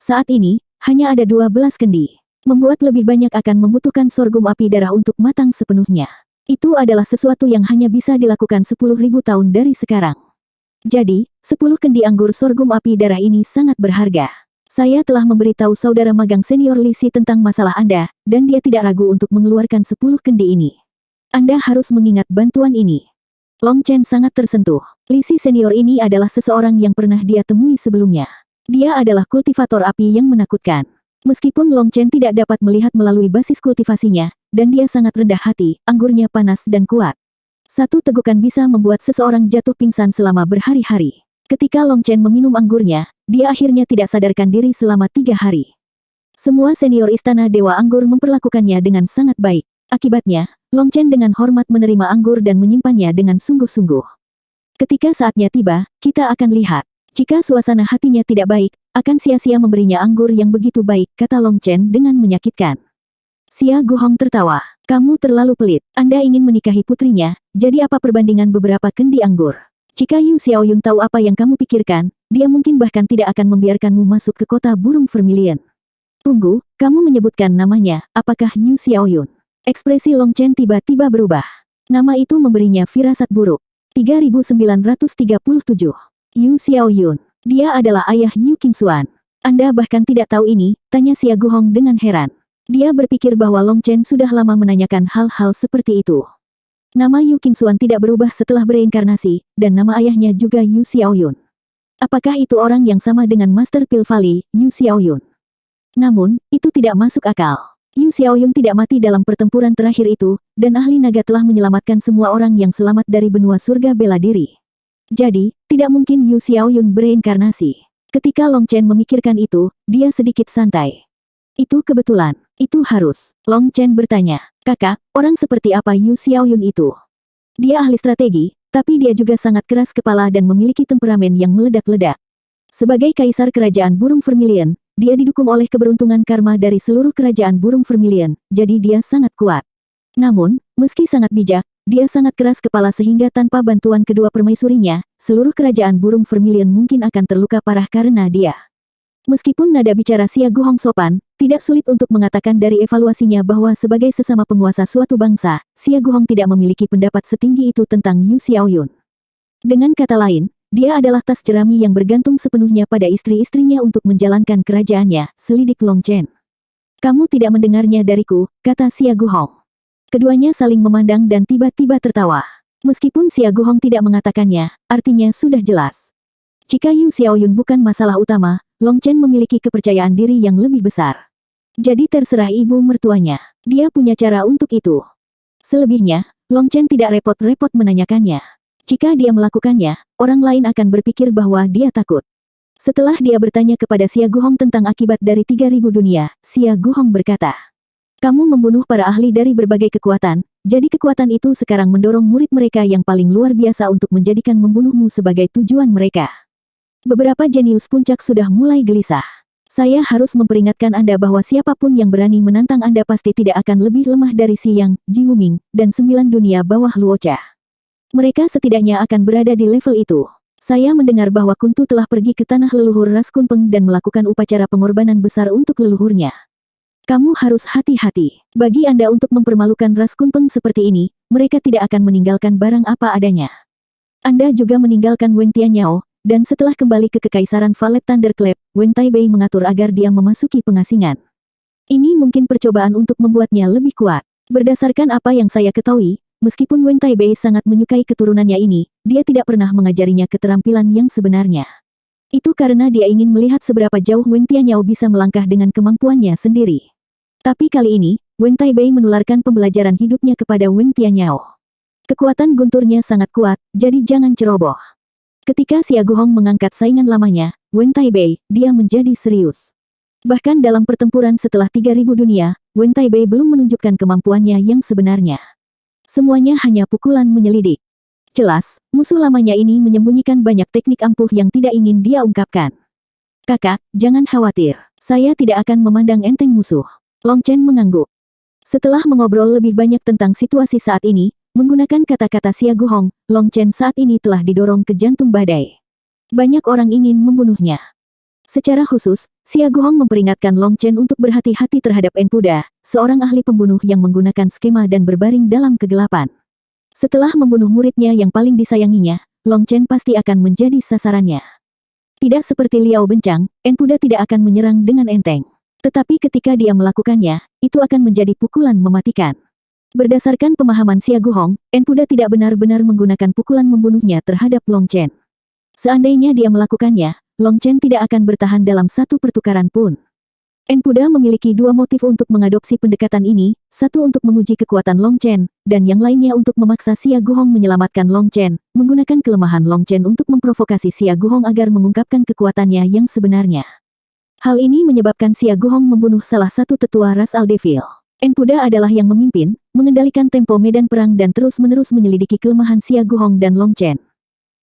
Saat ini, hanya ada 12 kendi. Membuat lebih banyak akan membutuhkan sorghum api darah untuk matang sepenuhnya. Itu adalah sesuatu yang hanya bisa dilakukan 10.000 tahun dari sekarang. Jadi, 10 kendi anggur sorghum api darah ini sangat berharga. Saya telah memberitahu saudara magang senior Lisi tentang masalah Anda, dan dia tidak ragu untuk mengeluarkan 10 kendi ini. Anda harus mengingat bantuan ini. Long Chen sangat tersentuh. Lisi senior ini adalah seseorang yang pernah dia temui sebelumnya. Dia adalah kultivator api yang menakutkan. Meskipun Long Chen tidak dapat melihat melalui basis kultivasinya, dan dia sangat rendah hati, anggurnya panas dan kuat. Satu tegukan bisa membuat seseorang jatuh pingsan selama berhari-hari. Ketika Long Chen meminum anggurnya, dia akhirnya tidak sadarkan diri selama 3 hari. Semua senior Istana Dewa Anggur memperlakukannya dengan sangat baik. Akibatnya, Long Chen dengan hormat menerima anggur dan menyimpannya dengan sungguh-sungguh. Ketika saatnya tiba, kita akan lihat. Jika suasana hatinya tidak baik, akan sia-sia memberinya anggur yang begitu baik, kata Long Chen dengan menyakitkan. Xia Guhong tertawa. Kamu terlalu pelit. Anda ingin menikahi putrinya, jadi apa perbandingan beberapa kendi anggur? Jika Yu Xiaoyun tahu apa yang kamu pikirkan, dia mungkin bahkan tidak akan membiarkanmu masuk ke kota burung vermilion. Tunggu, kamu menyebutkan namanya, apakah Yu Xiaoyun? Ekspresi Long Chen tiba-tiba berubah. Nama itu memberinya firasat buruk. 3937. Yu Xiaoyun. Dia adalah ayah Yu Qingxuan. Anda bahkan tidak tahu ini, tanya Xia Guhong dengan heran. Dia berpikir bahwa Long Chen sudah lama menanyakan hal-hal seperti itu. Nama Yu Qingxuan tidak berubah setelah bereinkarnasi, dan nama ayahnya juga Yu Xiaoyun. Apakah itu orang yang sama dengan Master Pil Valley, Yu Xiaoyun? Namun, itu tidak masuk akal. Yu Xiaoyun tidak mati dalam pertempuran terakhir itu, dan ahli naga telah menyelamatkan semua orang yang selamat dari benua surga bela diri. Jadi, tidak mungkin Yu Xiaoyun bereinkarnasi. Ketika Long Chen memikirkan itu, dia sedikit santai. Itu kebetulan. Itu harus. Long Chen bertanya, kakak, orang seperti apa Yu Xiaoyun itu? Dia ahli strategi, tapi dia juga sangat keras kepala dan memiliki temperamen yang meledak-ledak. Sebagai kaisar kerajaan burung vermilion, dia didukung oleh keberuntungan karma dari seluruh kerajaan burung vermilion, jadi dia sangat kuat. Namun, meski sangat bijak, dia sangat keras kepala sehingga tanpa bantuan kedua permaisurinya, seluruh kerajaan burung vermilion mungkin akan terluka parah karena dia. Meskipun nada bicara Xia Guhong sopan, tidak sulit untuk mengatakan dari evaluasinya bahwa sebagai sesama penguasa suatu bangsa, Xia Guhong tidak memiliki pendapat setinggi itu tentang Yu Xiaoyun. Dengan kata lain, dia adalah tas jerami yang bergantung sepenuhnya pada istri-istrinya untuk menjalankan kerajaannya, selidik Long Chen. Kamu tidak mendengarnya dariku, kata Xia Guhong. Keduanya saling memandang dan tiba-tiba tertawa. Meskipun Xia Guhong tidak mengatakannya, artinya sudah jelas. Jika Yu Xiaoyun bukan masalah utama, Long Chen memiliki kepercayaan diri yang lebih besar. Jadi terserah ibu mertuanya. Dia punya cara untuk itu. Selebihnya, Long Chen tidak repot-repot menanyakannya. Jika dia melakukannya, orang lain akan berpikir bahwa dia takut. Setelah dia bertanya kepada Xia Guhong tentang akibat dari 3.000 dunia, Xia Guhong berkata, kamu membunuh para ahli dari berbagai kekuatan, jadi kekuatan itu sekarang mendorong murid mereka yang paling luar biasa untuk menjadikan membunuhmu sebagai tujuan mereka. Beberapa jenius puncak sudah mulai gelisah. Saya harus memperingatkan Anda bahwa siapapun yang berani menantang Anda pasti tidak akan lebih lemah dari Si Yang, Ji Wuming, dan 9 dunia bawah Luocha. Mereka setidaknya akan berada di level itu. Saya mendengar bahwa Kuntu telah pergi ke tanah leluhur ras Kunpeng dan melakukan upacara pengorbanan besar untuk leluhurnya. Kamu harus hati-hati. Bagi Anda untuk mempermalukan ras Kunpeng seperti ini, mereka tidak akan meninggalkan barang apa adanya. Anda juga meninggalkan Weng Tianyao, dan setelah kembali ke Kekaisaran Valet Thunderclap, Weng Taibei mengatur agar dia memasuki pengasingan. Ini mungkin percobaan untuk membuatnya lebih kuat. Berdasarkan apa yang saya ketahui, meskipun Weng Taibei sangat menyukai keturunannya ini, dia tidak pernah mengajarinya keterampilan yang sebenarnya. Itu karena dia ingin melihat seberapa jauh Weng Tianyao bisa melangkah dengan kemampuannya sendiri. Tapi kali ini, Weng Taibei menularkan pembelajaran hidupnya kepada Weng Tianyao. Kekuatan gunturnya sangat kuat, jadi jangan ceroboh. Ketika Xia Guhong mengangkat saingan lamanya, Weng Taibei, dia menjadi serius. Bahkan dalam pertempuran setelah 3.000 dunia, Weng Taibei belum menunjukkan kemampuannya yang sebenarnya. Semuanya hanya pukulan menyelidik. Jelas, musuh lamanya ini menyembunyikan banyak teknik ampuh yang tidak ingin dia ungkapkan. Kakak, jangan khawatir. Saya tidak akan memandang enteng musuh. Long Chen mengangguk. Setelah mengobrol lebih banyak tentang situasi saat ini, menggunakan kata-kata Xia Guhong, Long Chen saat ini telah didorong ke jantung badai. Banyak orang ingin membunuhnya. Secara khusus, Xia Guhong memperingatkan Long Chen untuk berhati-hati terhadap Enpuda, seorang ahli pembunuh yang menggunakan skema dan berbaring dalam kegelapan. Setelah membunuh muridnya yang paling disayanginya, Long Chen pasti akan menjadi sasarannya. Tidak seperti Liao Bencang, Enpuda tidak akan menyerang dengan enteng. Tetapi ketika dia melakukannya, itu akan menjadi pukulan mematikan. Berdasarkan pemahaman Xia Guhong, Enpuda tidak benar-benar menggunakan pukulan membunuhnya terhadap Long Chen. Seandainya dia melakukannya, Long Chen tidak akan bertahan dalam satu pertukaran pun. Enpuda memiliki dua motif untuk mengadopsi pendekatan ini, satu untuk menguji kekuatan Long Chen, dan yang lainnya untuk memaksa Xia Guhong menyelamatkan Long Chen, menggunakan kelemahan Long Chen untuk memprovokasi Xia Guhong agar mengungkapkan kekuatannya yang sebenarnya. Hal ini menyebabkan Xia Guhong membunuh salah satu tetua ras Aldevil. Enpuda adalah yang memimpin, mengendalikan tempo medan perang dan terus-menerus menyelidiki kelemahan Xia Guhong dan Long Chen.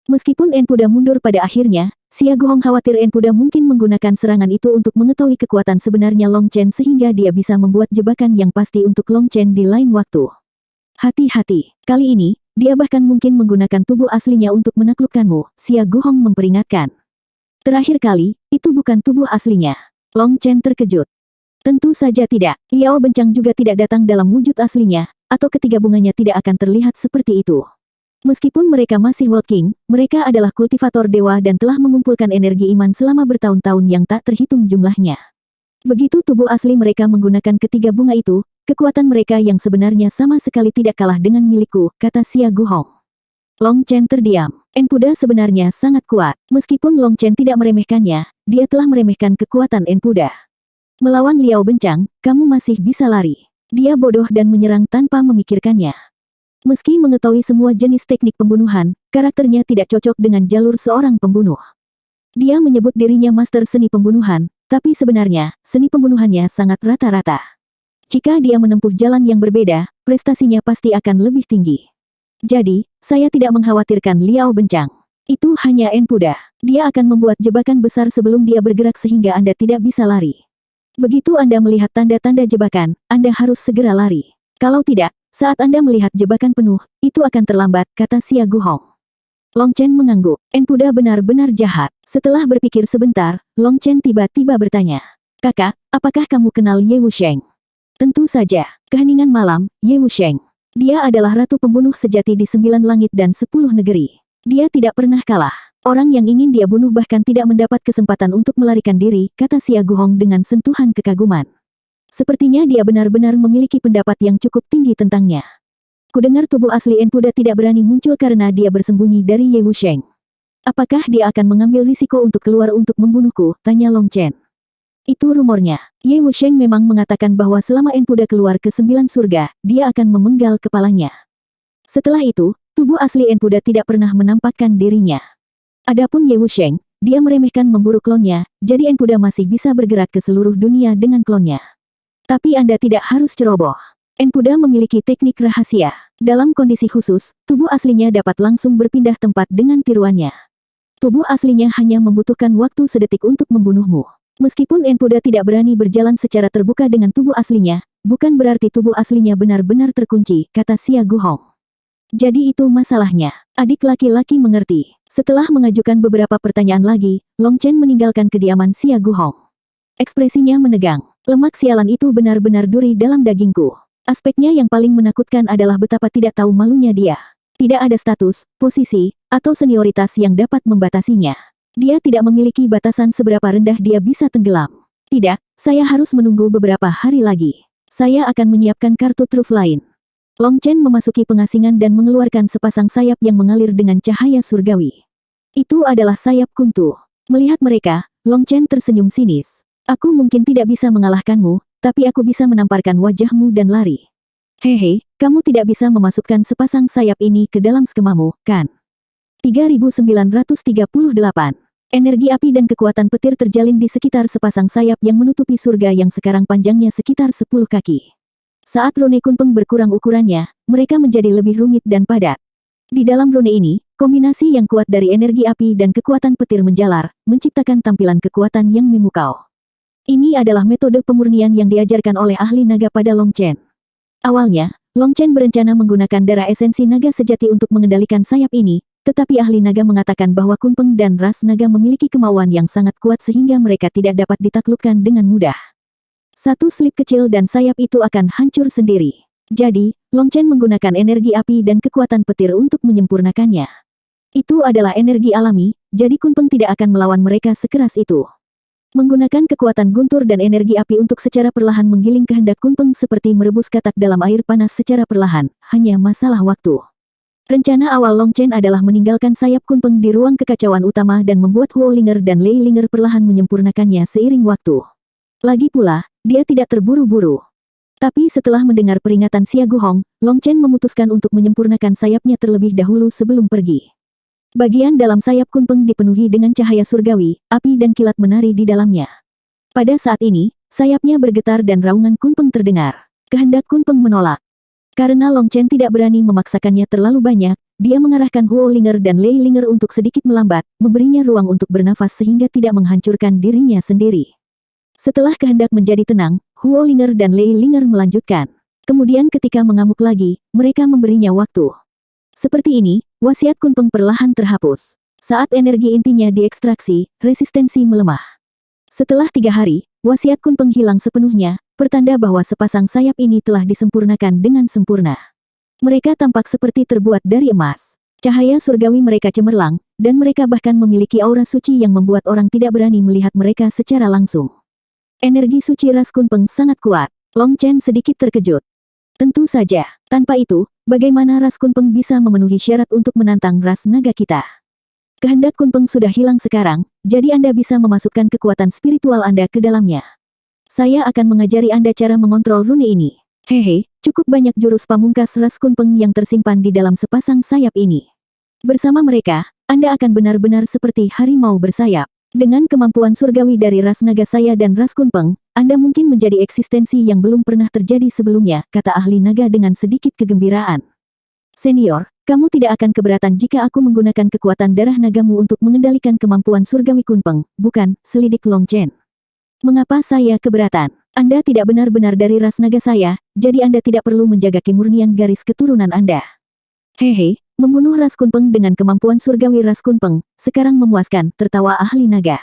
Meskipun Enpuda mundur pada akhirnya, Xia Guhong khawatir Enpuda mungkin menggunakan serangan itu untuk mengetahui kekuatan sebenarnya Long Chen sehingga dia bisa membuat jebakan yang pasti untuk Long Chen di lain waktu. Hati-hati, kali ini, dia bahkan mungkin menggunakan tubuh aslinya untuk menaklukkanmu, Xia Guhong memperingatkan. Terakhir kali, itu bukan tubuh aslinya. Long Chen terkejut. Tentu saja tidak, Liao Bencang juga tidak datang dalam wujud aslinya, atau ketiga bunganya tidak akan terlihat seperti itu. Meskipun mereka masih World King, mereka adalah kultivator dewa dan telah mengumpulkan energi iman selama bertahun-tahun yang tak terhitung jumlahnya. Begitu tubuh asli mereka menggunakan ketiga bunga itu, kekuatan mereka yang sebenarnya sama sekali tidak kalah dengan milikku, kata Xia Guhong. Long Chen terdiam. Enpuda sebenarnya sangat kuat. Meskipun Long Chen tidak meremehkannya, dia telah meremehkan kekuatan Enpuda. Melawan Liao Bencang, kamu masih bisa lari. Dia bodoh dan menyerang tanpa memikirkannya. Meski mengetahui semua jenis teknik pembunuhan, karakternya tidak cocok dengan jalur seorang pembunuh. Dia menyebut dirinya master seni pembunuhan, tapi sebenarnya, seni pembunuhannya sangat rata-rata. Jika dia menempuh jalan yang berbeda, prestasinya pasti akan lebih tinggi. Jadi, saya tidak mengkhawatirkan Liao Bencang. Itu hanya Enpuda. Dia akan membuat jebakan besar sebelum dia bergerak sehingga Anda tidak bisa lari. Begitu Anda melihat tanda-tanda jebakan, Anda harus segera lari. Kalau tidak, saat Anda melihat jebakan penuh, itu akan terlambat, kata Xia Guhong. Long Chen mengangguk. Enpuda benar-benar jahat. Setelah berpikir sebentar, Long Chen tiba-tiba bertanya. Kakak, apakah kamu kenal Ye Wusheng? Tentu saja. Keheningan malam, Ye Wusheng. Dia adalah ratu pembunuh sejati di 9 langit dan 10 negeri. Dia tidak pernah kalah. Orang yang ingin dia bunuh bahkan tidak mendapat kesempatan untuk melarikan diri, kata Xia Guhong dengan sentuhan kekaguman. Sepertinya dia benar-benar memiliki pendapat yang cukup tinggi tentangnya. Kudengar tubuh asli Enpuda tidak berani muncul karena dia bersembunyi dari Ye Wusheng. Apakah dia akan mengambil risiko untuk keluar untuk membunuhku? Tanya Long Chen. Itu rumornya. Ye Wusheng memang mengatakan bahwa selama Enpuda keluar ke 9 surga, dia akan memenggal kepalanya. Setelah itu, tubuh asli Enpuda tidak pernah menampakkan dirinya. Adapun Ye Wusheng, dia meremehkan memburu klonnya, jadi Enpuda masih bisa bergerak ke seluruh dunia dengan klonnya. Tapi Anda tidak harus ceroboh. Enpuda memiliki teknik rahasia. Dalam kondisi khusus, tubuh aslinya dapat langsung berpindah tempat dengan tiruannya. Tubuh aslinya hanya membutuhkan waktu sedetik untuk membunuhmu. Meskipun Enpuda tidak berani berjalan secara terbuka dengan tubuh aslinya, bukan berarti tubuh aslinya benar-benar terkunci, kata Xia Guhong. Jadi itu masalahnya. Adik laki-laki mengerti. Setelah mengajukan beberapa pertanyaan lagi, Long Chen meninggalkan kediaman Xia Guhong. Ekspresinya menegang. Lemak sialan itu benar-benar duri dalam dagingku. Aspeknya yang paling menakutkan adalah betapa tidak tahu malunya dia. Tidak ada status, posisi, atau senioritas yang dapat membatasinya. Dia tidak memiliki batasan seberapa rendah dia bisa tenggelam. Tidak, saya harus menunggu beberapa hari lagi. Saya akan menyiapkan kartu truf lain. Long Chen memasuki pengasingan dan mengeluarkan sepasang sayap yang mengalir dengan cahaya surgawi. Itu adalah sayap kuntu. Melihat mereka, Long Chen tersenyum sinis. Aku mungkin tidak bisa mengalahkanmu, tapi aku bisa menamparkan wajahmu dan lari. Hehe, kamu tidak bisa memasukkan sepasang sayap ini ke dalam skemamu, kan? 3938. Energi api dan kekuatan petir terjalin di sekitar sepasang sayap yang menutupi surga yang sekarang panjangnya sekitar 10 kaki. Saat rune kunpeng berkurang ukurannya, mereka menjadi lebih rumit dan padat. Di dalam rune ini, kombinasi yang kuat dari energi api dan kekuatan petir menjalar, menciptakan tampilan kekuatan yang memukau. Ini adalah metode pemurnian yang diajarkan oleh ahli naga pada Long Chen. Awalnya, Long Chen berencana menggunakan darah esensi naga sejati untuk mengendalikan sayap ini, tetapi ahli naga mengatakan bahwa kunpeng dan ras naga memiliki kemauan yang sangat kuat sehingga mereka tidak dapat ditaklukkan dengan mudah. Satu slip kecil dan sayap itu akan hancur sendiri. Jadi, Long Chen menggunakan energi api dan kekuatan petir untuk menyempurnakannya. Itu adalah energi alami, jadi Kunpeng tidak akan melawan mereka sekeras itu. Menggunakan kekuatan guntur dan energi api untuk secara perlahan menggiling kehendak Kunpeng seperti merebus katak dalam air panas secara perlahan, hanya masalah waktu. Rencana awal Long Chen adalah meninggalkan sayap Kunpeng di ruang kekacauan utama dan membuat Huo Linger dan Lei Linger perlahan menyempurnakannya seiring waktu. Lagi pula, dia tidak terburu-buru. Tapi setelah mendengar peringatan Xia Guhong, Long Chen memutuskan untuk menyempurnakan sayapnya terlebih dahulu sebelum pergi. Bagian dalam sayap Kunpeng dipenuhi dengan cahaya surgawi, api dan kilat menari di dalamnya. Pada saat ini, sayapnya bergetar dan raungan Kunpeng terdengar. Kehendak Kunpeng menolak. Karena Long Chen tidak berani memaksakannya terlalu banyak, dia mengarahkan Huo Linger dan Lei Linger untuk sedikit melambat, memberinya ruang untuk bernafas sehingga tidak menghancurkan dirinya sendiri. Setelah kehendak menjadi tenang, Huo Linger dan Lei Linger melanjutkan. Kemudian ketika mengamuk lagi, mereka memberinya waktu. Seperti ini, wasiat Kunpeng perlahan terhapus. Saat energi intinya diekstraksi, resistensi melemah. Setelah 3 hari, wasiat Kunpeng hilang sepenuhnya, pertanda bahwa sepasang sayap ini telah disempurnakan dengan sempurna. Mereka tampak seperti terbuat dari emas. Cahaya surgawi mereka cemerlang, dan mereka bahkan memiliki aura suci yang membuat orang tidak berani melihat mereka secara langsung. Energi suci ras Kunpeng sangat kuat. Long Chen sedikit terkejut. Tentu saja, tanpa itu, bagaimana ras Kunpeng bisa memenuhi syarat untuk menantang ras naga kita? Kehendak Kunpeng sudah hilang sekarang, jadi Anda bisa memasukkan kekuatan spiritual Anda ke dalamnya. Saya akan mengajari Anda cara mengontrol rune ini. Hehe, cukup banyak jurus pamungkas ras Kunpeng yang tersimpan di dalam sepasang sayap ini. Bersama mereka, Anda akan benar-benar seperti harimau bersayap. Dengan kemampuan surgawi dari ras naga saya dan ras Kunpeng, Anda mungkin menjadi eksistensi yang belum pernah terjadi sebelumnya, kata ahli naga dengan sedikit kegembiraan. Senior, kamu tidak akan keberatan jika aku menggunakan kekuatan darah nagamu untuk mengendalikan kemampuan surgawi Kunpeng, bukan? Selidik Long Chen. Mengapa saya keberatan? Anda tidak benar-benar dari ras naga saya, jadi Anda tidak perlu menjaga kemurnian garis keturunan Anda. Hehe. Membunuh ras Kunpeng dengan kemampuan surgawi ras Kunpeng, sekarang memuaskan, tertawa ahli naga.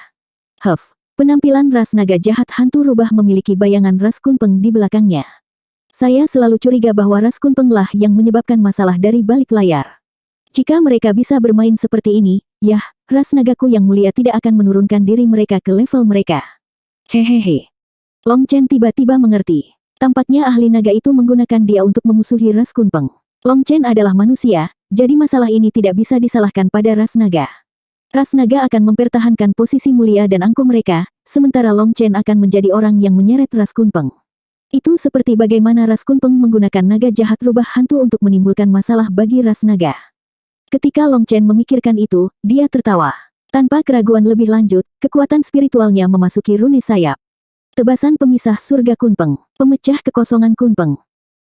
Penampilan ras naga jahat hantu rubah memiliki bayangan ras Kunpeng di belakangnya. Saya selalu curiga bahwa ras Kunpeng lah yang menyebabkan masalah dari balik layar. Jika mereka bisa bermain seperti ini, yah, ras nagaku yang mulia tidak akan menurunkan diri mereka ke level mereka. Hehehe. Long Chen tiba-tiba mengerti. Tampaknya ahli naga itu menggunakan dia untuk memusuhi ras Kunpeng. Long Chen adalah manusia, jadi masalah ini tidak bisa disalahkan pada ras naga. Ras naga akan mempertahankan posisi mulia dan angkuh mereka, sementara Long Chen akan menjadi orang yang menyeret ras Kunpeng. Itu seperti bagaimana ras Kunpeng menggunakan naga jahat rubah hantu untuk menimbulkan masalah bagi ras naga. Ketika Long Chen memikirkan itu, dia tertawa. Tanpa keraguan lebih lanjut, kekuatan spiritualnya memasuki rune sayap. Tebasan pemisah surga Kunpeng, pemecah kekosongan Kunpeng.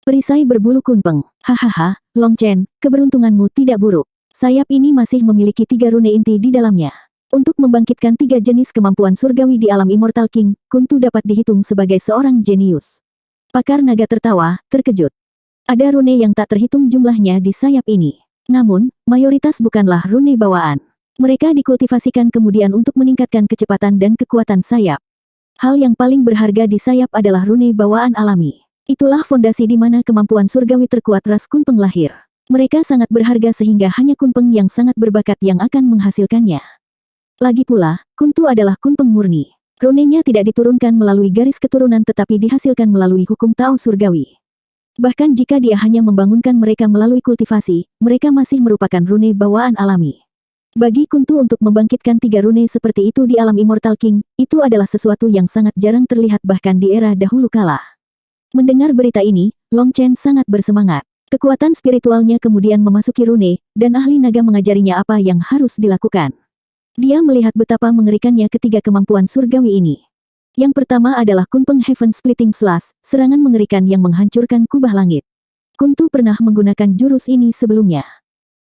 Perisai berbulu Kunpeng. Hahaha, Long Chen, keberuntunganmu tidak buruk. Sayap ini masih memiliki 3 rune inti di dalamnya. Untuk membangkitkan 3 jenis kemampuan surgawi di alam Immortal King, Kuntu dapat dihitung sebagai seorang jenius. Pakar naga tertawa, terkejut. Ada rune yang tak terhitung jumlahnya di sayap ini. Namun, mayoritas bukanlah rune bawaan. Mereka dikultivasikan kemudian untuk meningkatkan kecepatan dan kekuatan sayap. Hal yang paling berharga di sayap adalah rune bawaan alami. Itulah fondasi di mana kemampuan surgawi terkuat ras Kunpeng lahir. Mereka sangat berharga sehingga hanya Kunpeng yang sangat berbakat yang akan menghasilkannya. Lagi pula, Kuntu adalah Kunpeng murni. Runenya tidak diturunkan melalui garis keturunan tetapi dihasilkan melalui hukum Tao surgawi. Bahkan jika dia hanya membangunkan mereka melalui kultivasi, mereka masih merupakan rune bawaan alami. Bagi Kuntu untuk membangkitkan 3 rune seperti itu di alam Immortal King, itu adalah sesuatu yang sangat jarang terlihat bahkan di era dahulu kala. Mendengar berita ini, Long Chen sangat bersemangat. Kekuatan spiritualnya kemudian memasuki rune, dan ahli naga mengajarinya apa yang harus dilakukan. Dia melihat betapa mengerikannya ketiga kemampuan surgawi ini. Yang pertama adalah Kunpeng Heaven Splitting Slash, serangan mengerikan yang menghancurkan kubah langit. Kuntu pernah menggunakan jurus ini sebelumnya.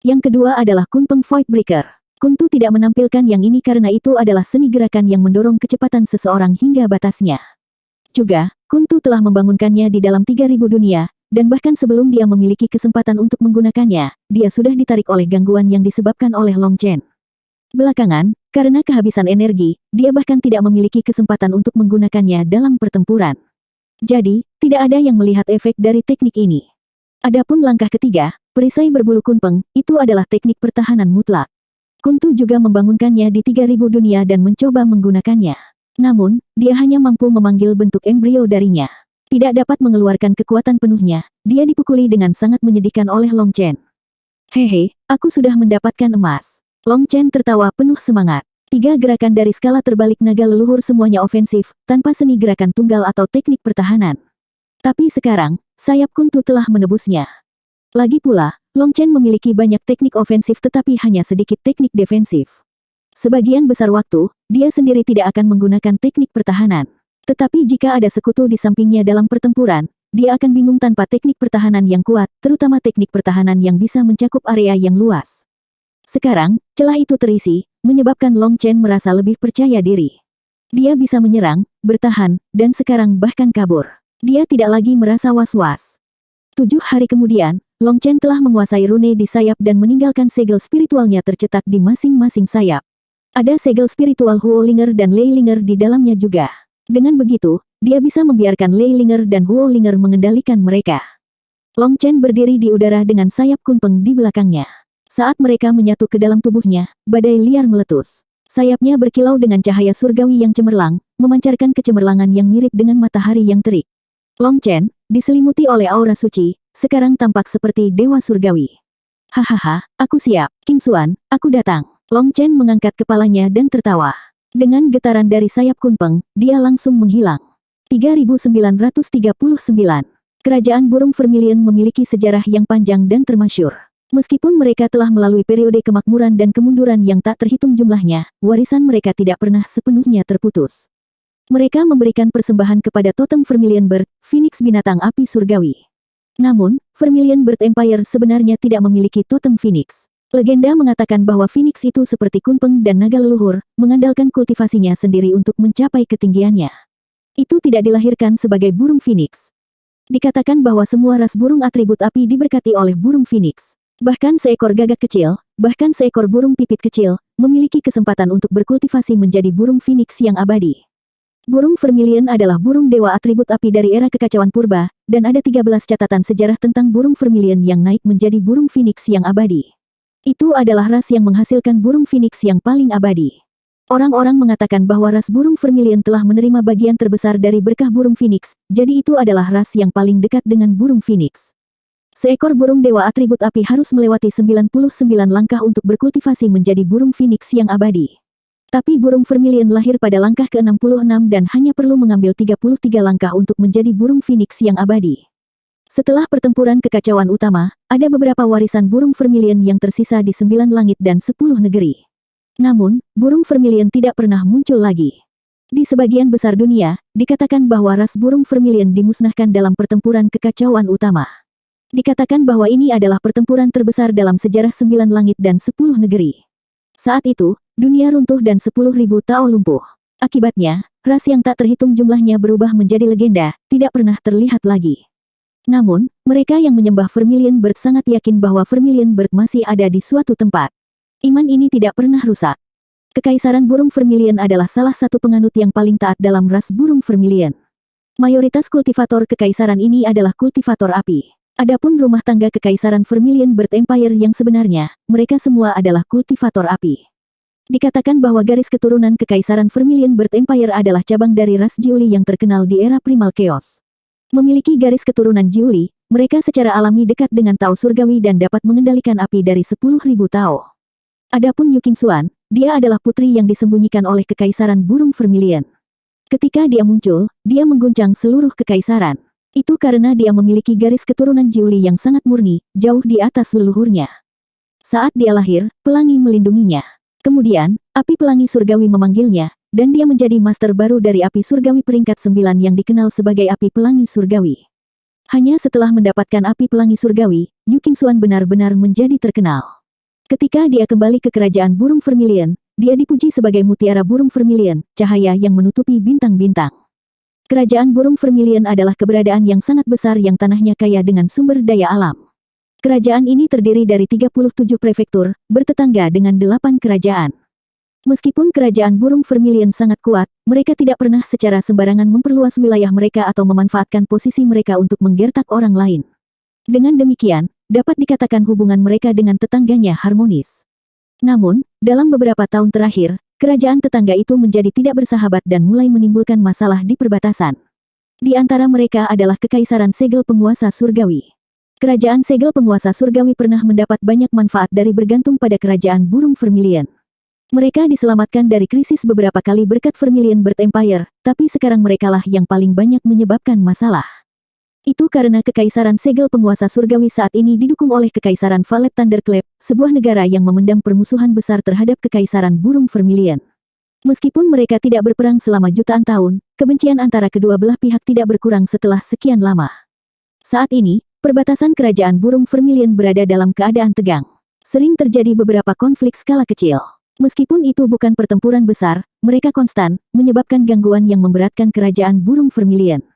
Yang kedua adalah Kunpeng Void Breaker. Kuntu tidak menampilkan yang ini karena itu adalah seni gerakan yang mendorong kecepatan seseorang hingga batasnya. Juga, Kuntu telah membangunkannya di dalam 3000 dunia, dan bahkan sebelum dia memiliki kesempatan untuk menggunakannya, dia sudah ditarik oleh gangguan yang disebabkan oleh Long Chen. Belakangan, karena kehabisan energi, dia bahkan tidak memiliki kesempatan untuk menggunakannya dalam pertempuran. Jadi, tidak ada yang melihat efek dari teknik ini. Adapun langkah ketiga, perisai berbulu kunpeng, itu adalah teknik pertahanan mutlak. Kuntu juga membangunkannya di 3000 dunia dan mencoba menggunakannya. Namun, dia hanya mampu memanggil bentuk embrio darinya. Tidak dapat mengeluarkan kekuatan penuhnya, dia dipukuli dengan sangat menyedihkan oleh Long Chen. Hehe, aku sudah mendapatkan emas. Long Chen tertawa penuh semangat. 3 gerakan dari skala terbalik naga leluhur semuanya ofensif, tanpa seni gerakan tunggal atau teknik pertahanan. Tapi sekarang, sayap kuntu telah menebusnya. Lagi pula, Long Chen memiliki banyak teknik ofensif tetapi hanya sedikit teknik defensif. Sebagian besar waktu, dia sendiri tidak akan menggunakan teknik pertahanan. Tetapi jika ada sekutu di sampingnya dalam pertempuran, dia akan bingung tanpa teknik pertahanan yang kuat, terutama teknik pertahanan yang bisa mencakup area yang luas. Sekarang, celah itu terisi, menyebabkan Long Chen merasa lebih percaya diri. Dia bisa menyerang, bertahan, dan sekarang bahkan kabur. Dia tidak lagi merasa was-was. 7 hari kemudian, Long Chen telah menguasai rune di sayap dan meninggalkan segel spiritualnya tercetak di masing-masing sayap. Ada segel spiritual Huolinger dan Leilinger di dalamnya juga. Dengan begitu, dia bisa membiarkan Leilinger dan Huolinger mengendalikan mereka. Long Chen berdiri di udara dengan sayap kunpeng di belakangnya. Saat mereka menyatu ke dalam tubuhnya, badai liar meletus. Sayapnya berkilau dengan cahaya surgawi yang cemerlang, memancarkan kecemerlangan yang mirip dengan matahari yang terik. Long Chen, diselimuti oleh aura suci, sekarang tampak seperti dewa surgawi. Hahaha, aku siap, King Xuan, aku datang. Long Chen mengangkat kepalanya dan tertawa. Dengan getaran dari sayap kunpeng, dia langsung menghilang. 3939. Kerajaan burung Vermilion memiliki sejarah yang panjang dan termasyur. Meskipun mereka telah melalui periode kemakmuran dan kemunduran yang tak terhitung jumlahnya, warisan mereka tidak pernah sepenuhnya terputus. Mereka memberikan persembahan kepada totem Vermilion Bird, Phoenix binatang api surgawi. Namun, Vermilion Bird Empire sebenarnya tidak memiliki totem Phoenix. Legenda mengatakan bahwa Phoenix itu seperti kunpeng dan naga leluhur, mengandalkan kultivasinya sendiri untuk mencapai ketinggiannya. Itu tidak dilahirkan sebagai burung Phoenix. Dikatakan bahwa semua ras burung atribut api diberkati oleh burung Phoenix. Bahkan seekor gagak kecil, bahkan seekor burung pipit kecil, memiliki kesempatan untuk berkultivasi menjadi burung Phoenix yang abadi. Burung Vermilion adalah burung dewa atribut api dari era kekacauan purba, dan ada 13 catatan sejarah tentang burung Vermilion yang naik menjadi burung Phoenix yang abadi. Itu adalah ras yang menghasilkan burung Phoenix yang paling abadi. Orang-orang mengatakan bahwa ras burung Vermilion telah menerima bagian terbesar dari berkah burung Phoenix, jadi itu adalah ras yang paling dekat dengan burung Phoenix. Seekor burung dewa atribut api harus melewati 99 langkah untuk berkultivasi menjadi burung Phoenix yang abadi. Tapi burung Vermilion lahir pada langkah ke-66 dan hanya perlu mengambil 33 langkah untuk menjadi burung Phoenix yang abadi. Setelah pertempuran kekacauan utama, ada beberapa warisan burung Vermilion yang tersisa di 9 langit dan 10 negeri. Namun, burung Vermilion tidak pernah muncul lagi. Di sebagian besar dunia, dikatakan bahwa ras burung Vermilion dimusnahkan dalam pertempuran kekacauan utama. Dikatakan bahwa ini adalah pertempuran terbesar dalam sejarah 9 langit dan 10 negeri. Saat itu, dunia runtuh dan 10.000 Tao lumpuh. Akibatnya, ras yang tak terhitung jumlahnya berubah menjadi legenda, tidak pernah terlihat lagi. Namun, mereka yang menyembah Vermilion Bird sangat yakin bahwa Vermilion Bird masih ada di suatu tempat. Iman ini tidak pernah rusak. Kekaisaran burung Vermilion adalah salah satu penganut yang paling taat dalam ras burung Vermilion. Mayoritas kultivator kekaisaran ini adalah kultivator api. Adapun rumah tangga kekaisaran Vermilion Bird Empire yang sebenarnya, mereka semua adalah kultivator api. Dikatakan bahwa garis keturunan kekaisaran Vermilion Bird Empire adalah cabang dari ras Jiuli yang terkenal di era Primal Chaos. Memiliki garis keturunan Jiuli, mereka secara alami dekat dengan Tao surgawi dan dapat mengendalikan api dari 10.000 Tao. Adapun Yu Qingxuan, dia adalah putri yang disembunyikan oleh kekaisaran burung Vermilion. Ketika dia muncul, dia mengguncang seluruh kekaisaran. Itu karena dia memiliki garis keturunan Jiuli yang sangat murni, jauh di atas leluhurnya. Saat dia lahir, pelangi melindunginya. Kemudian, api pelangi surgawi memanggilnya, dan dia menjadi master baru dari api surgawi peringkat 9 yang dikenal sebagai api pelangi surgawi. Hanya setelah mendapatkan api pelangi surgawi, Yu Qingxuan benar-benar menjadi terkenal. Ketika dia kembali ke kerajaan burung Vermilion, dia dipuji sebagai mutiara burung Vermilion, cahaya yang menutupi bintang-bintang. Kerajaan burung Vermilion adalah keberadaan yang sangat besar yang tanahnya kaya dengan sumber daya alam. Kerajaan ini terdiri dari 37 prefektur, bertetangga dengan 8 kerajaan. Meskipun kerajaan burung Vermilion sangat kuat, mereka tidak pernah secara sembarangan memperluas wilayah mereka atau memanfaatkan posisi mereka untuk menggertak orang lain. Dengan demikian, dapat dikatakan hubungan mereka dengan tetangganya harmonis. Namun, dalam beberapa tahun terakhir, kerajaan tetangga itu menjadi tidak bersahabat dan mulai menimbulkan masalah di perbatasan. Di antara mereka adalah Kekaisaran Segel Penguasa Surgawi. Kerajaan Segel Penguasa Surgawi pernah mendapat banyak manfaat dari bergantung pada kerajaan burung Vermilion. Mereka diselamatkan dari krisis beberapa kali berkat Vermilion Bird Empire, tapi sekarang merekalah yang paling banyak menyebabkan masalah. Itu karena Kekaisaran Segel Penguasa Surgawi saat ini didukung oleh Kekaisaran Valet Thunderclap, sebuah negara yang memendam permusuhan besar terhadap Kekaisaran Burung Vermilion. Meskipun mereka tidak berperang selama jutaan tahun, kebencian antara kedua belah pihak tidak berkurang setelah sekian lama. Saat ini, perbatasan kerajaan burung Vermilion berada dalam keadaan tegang. Sering terjadi beberapa konflik skala kecil. Meskipun itu bukan pertempuran besar, mereka konstan, menyebabkan gangguan yang memberatkan kerajaan burung Vermilion.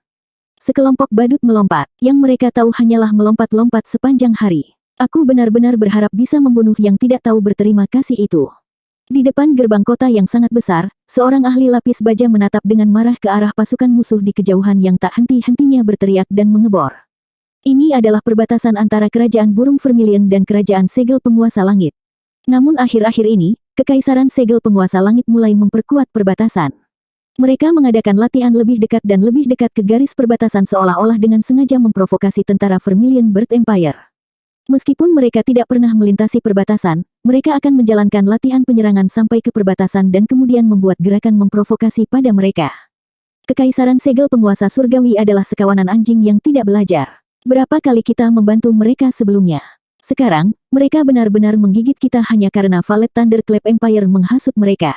Sekelompok badut melompat, yang mereka tahu hanyalah melompat-lompat sepanjang hari. Aku benar-benar berharap bisa membunuh yang tidak tahu berterima kasih itu. Di depan gerbang kota yang sangat besar, seorang ahli lapis baja menatap dengan marah ke arah pasukan musuh di kejauhan yang tak henti-hentinya berteriak dan mengebor. Ini adalah perbatasan antara kerajaan burung Vermilion dan kerajaan Segel Penguasa Langit. Namun akhir-akhir ini, Kekaisaran Segel Penguasa Langit mulai memperkuat perbatasan. Mereka mengadakan latihan lebih dekat dan lebih dekat ke garis perbatasan seolah-olah dengan sengaja memprovokasi tentara Vermilion Bird Empire. Meskipun mereka tidak pernah melintasi perbatasan, mereka akan menjalankan latihan penyerangan sampai ke perbatasan dan kemudian membuat gerakan memprovokasi pada mereka. Kekaisaran Segel Penguasa Surgawi adalah sekawanan anjing yang tidak belajar. Berapa kali kita membantu mereka sebelumnya? Sekarang, mereka benar-benar menggigit kita hanya karena Valet Thunderclap Empire menghasut mereka.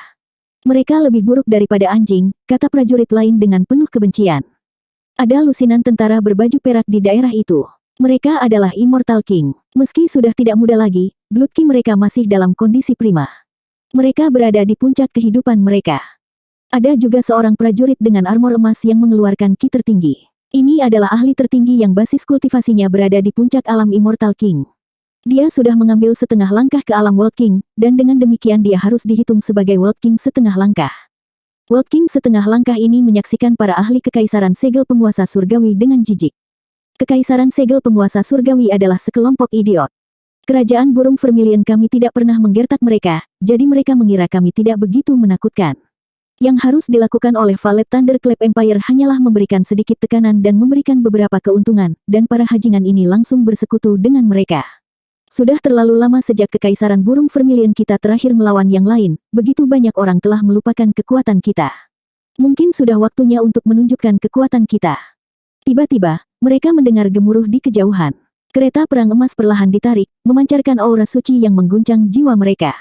Mereka lebih buruk daripada anjing, kata prajurit lain dengan penuh kebencian. Ada lusinan tentara berbaju perak di daerah itu. Mereka adalah Immortal King. Meski sudah tidak muda lagi, Blood King mereka masih dalam kondisi prima. Mereka berada di puncak kehidupan mereka. Ada juga seorang prajurit dengan armor emas yang mengeluarkan ki tertinggi. Ini adalah ahli tertinggi yang basis kultivasinya berada di puncak alam Immortal King. Dia sudah mengambil setengah langkah ke alam World King, dan dengan demikian dia harus dihitung sebagai World King setengah langkah. World King setengah langkah ini menyaksikan para ahli Kekaisaran Segel Penguasa Surgawi dengan jijik. Kekaisaran Segel Penguasa Surgawi adalah sekelompok idiot. Kerajaan burung Vermilion kami tidak pernah menggertak mereka, jadi mereka mengira kami tidak begitu menakutkan. Yang harus dilakukan oleh Valet Thunderclap Empire hanyalah memberikan sedikit tekanan dan memberikan beberapa keuntungan, dan para hajingan ini langsung bersekutu dengan mereka. Sudah terlalu lama sejak Kekaisaran Burung Vermilion kita terakhir melawan yang lain, begitu banyak orang telah melupakan kekuatan kita. Mungkin sudah waktunya untuk menunjukkan kekuatan kita. Tiba-tiba, mereka mendengar gemuruh di kejauhan. Kereta perang emas perlahan ditarik, memancarkan aura suci yang mengguncang jiwa mereka.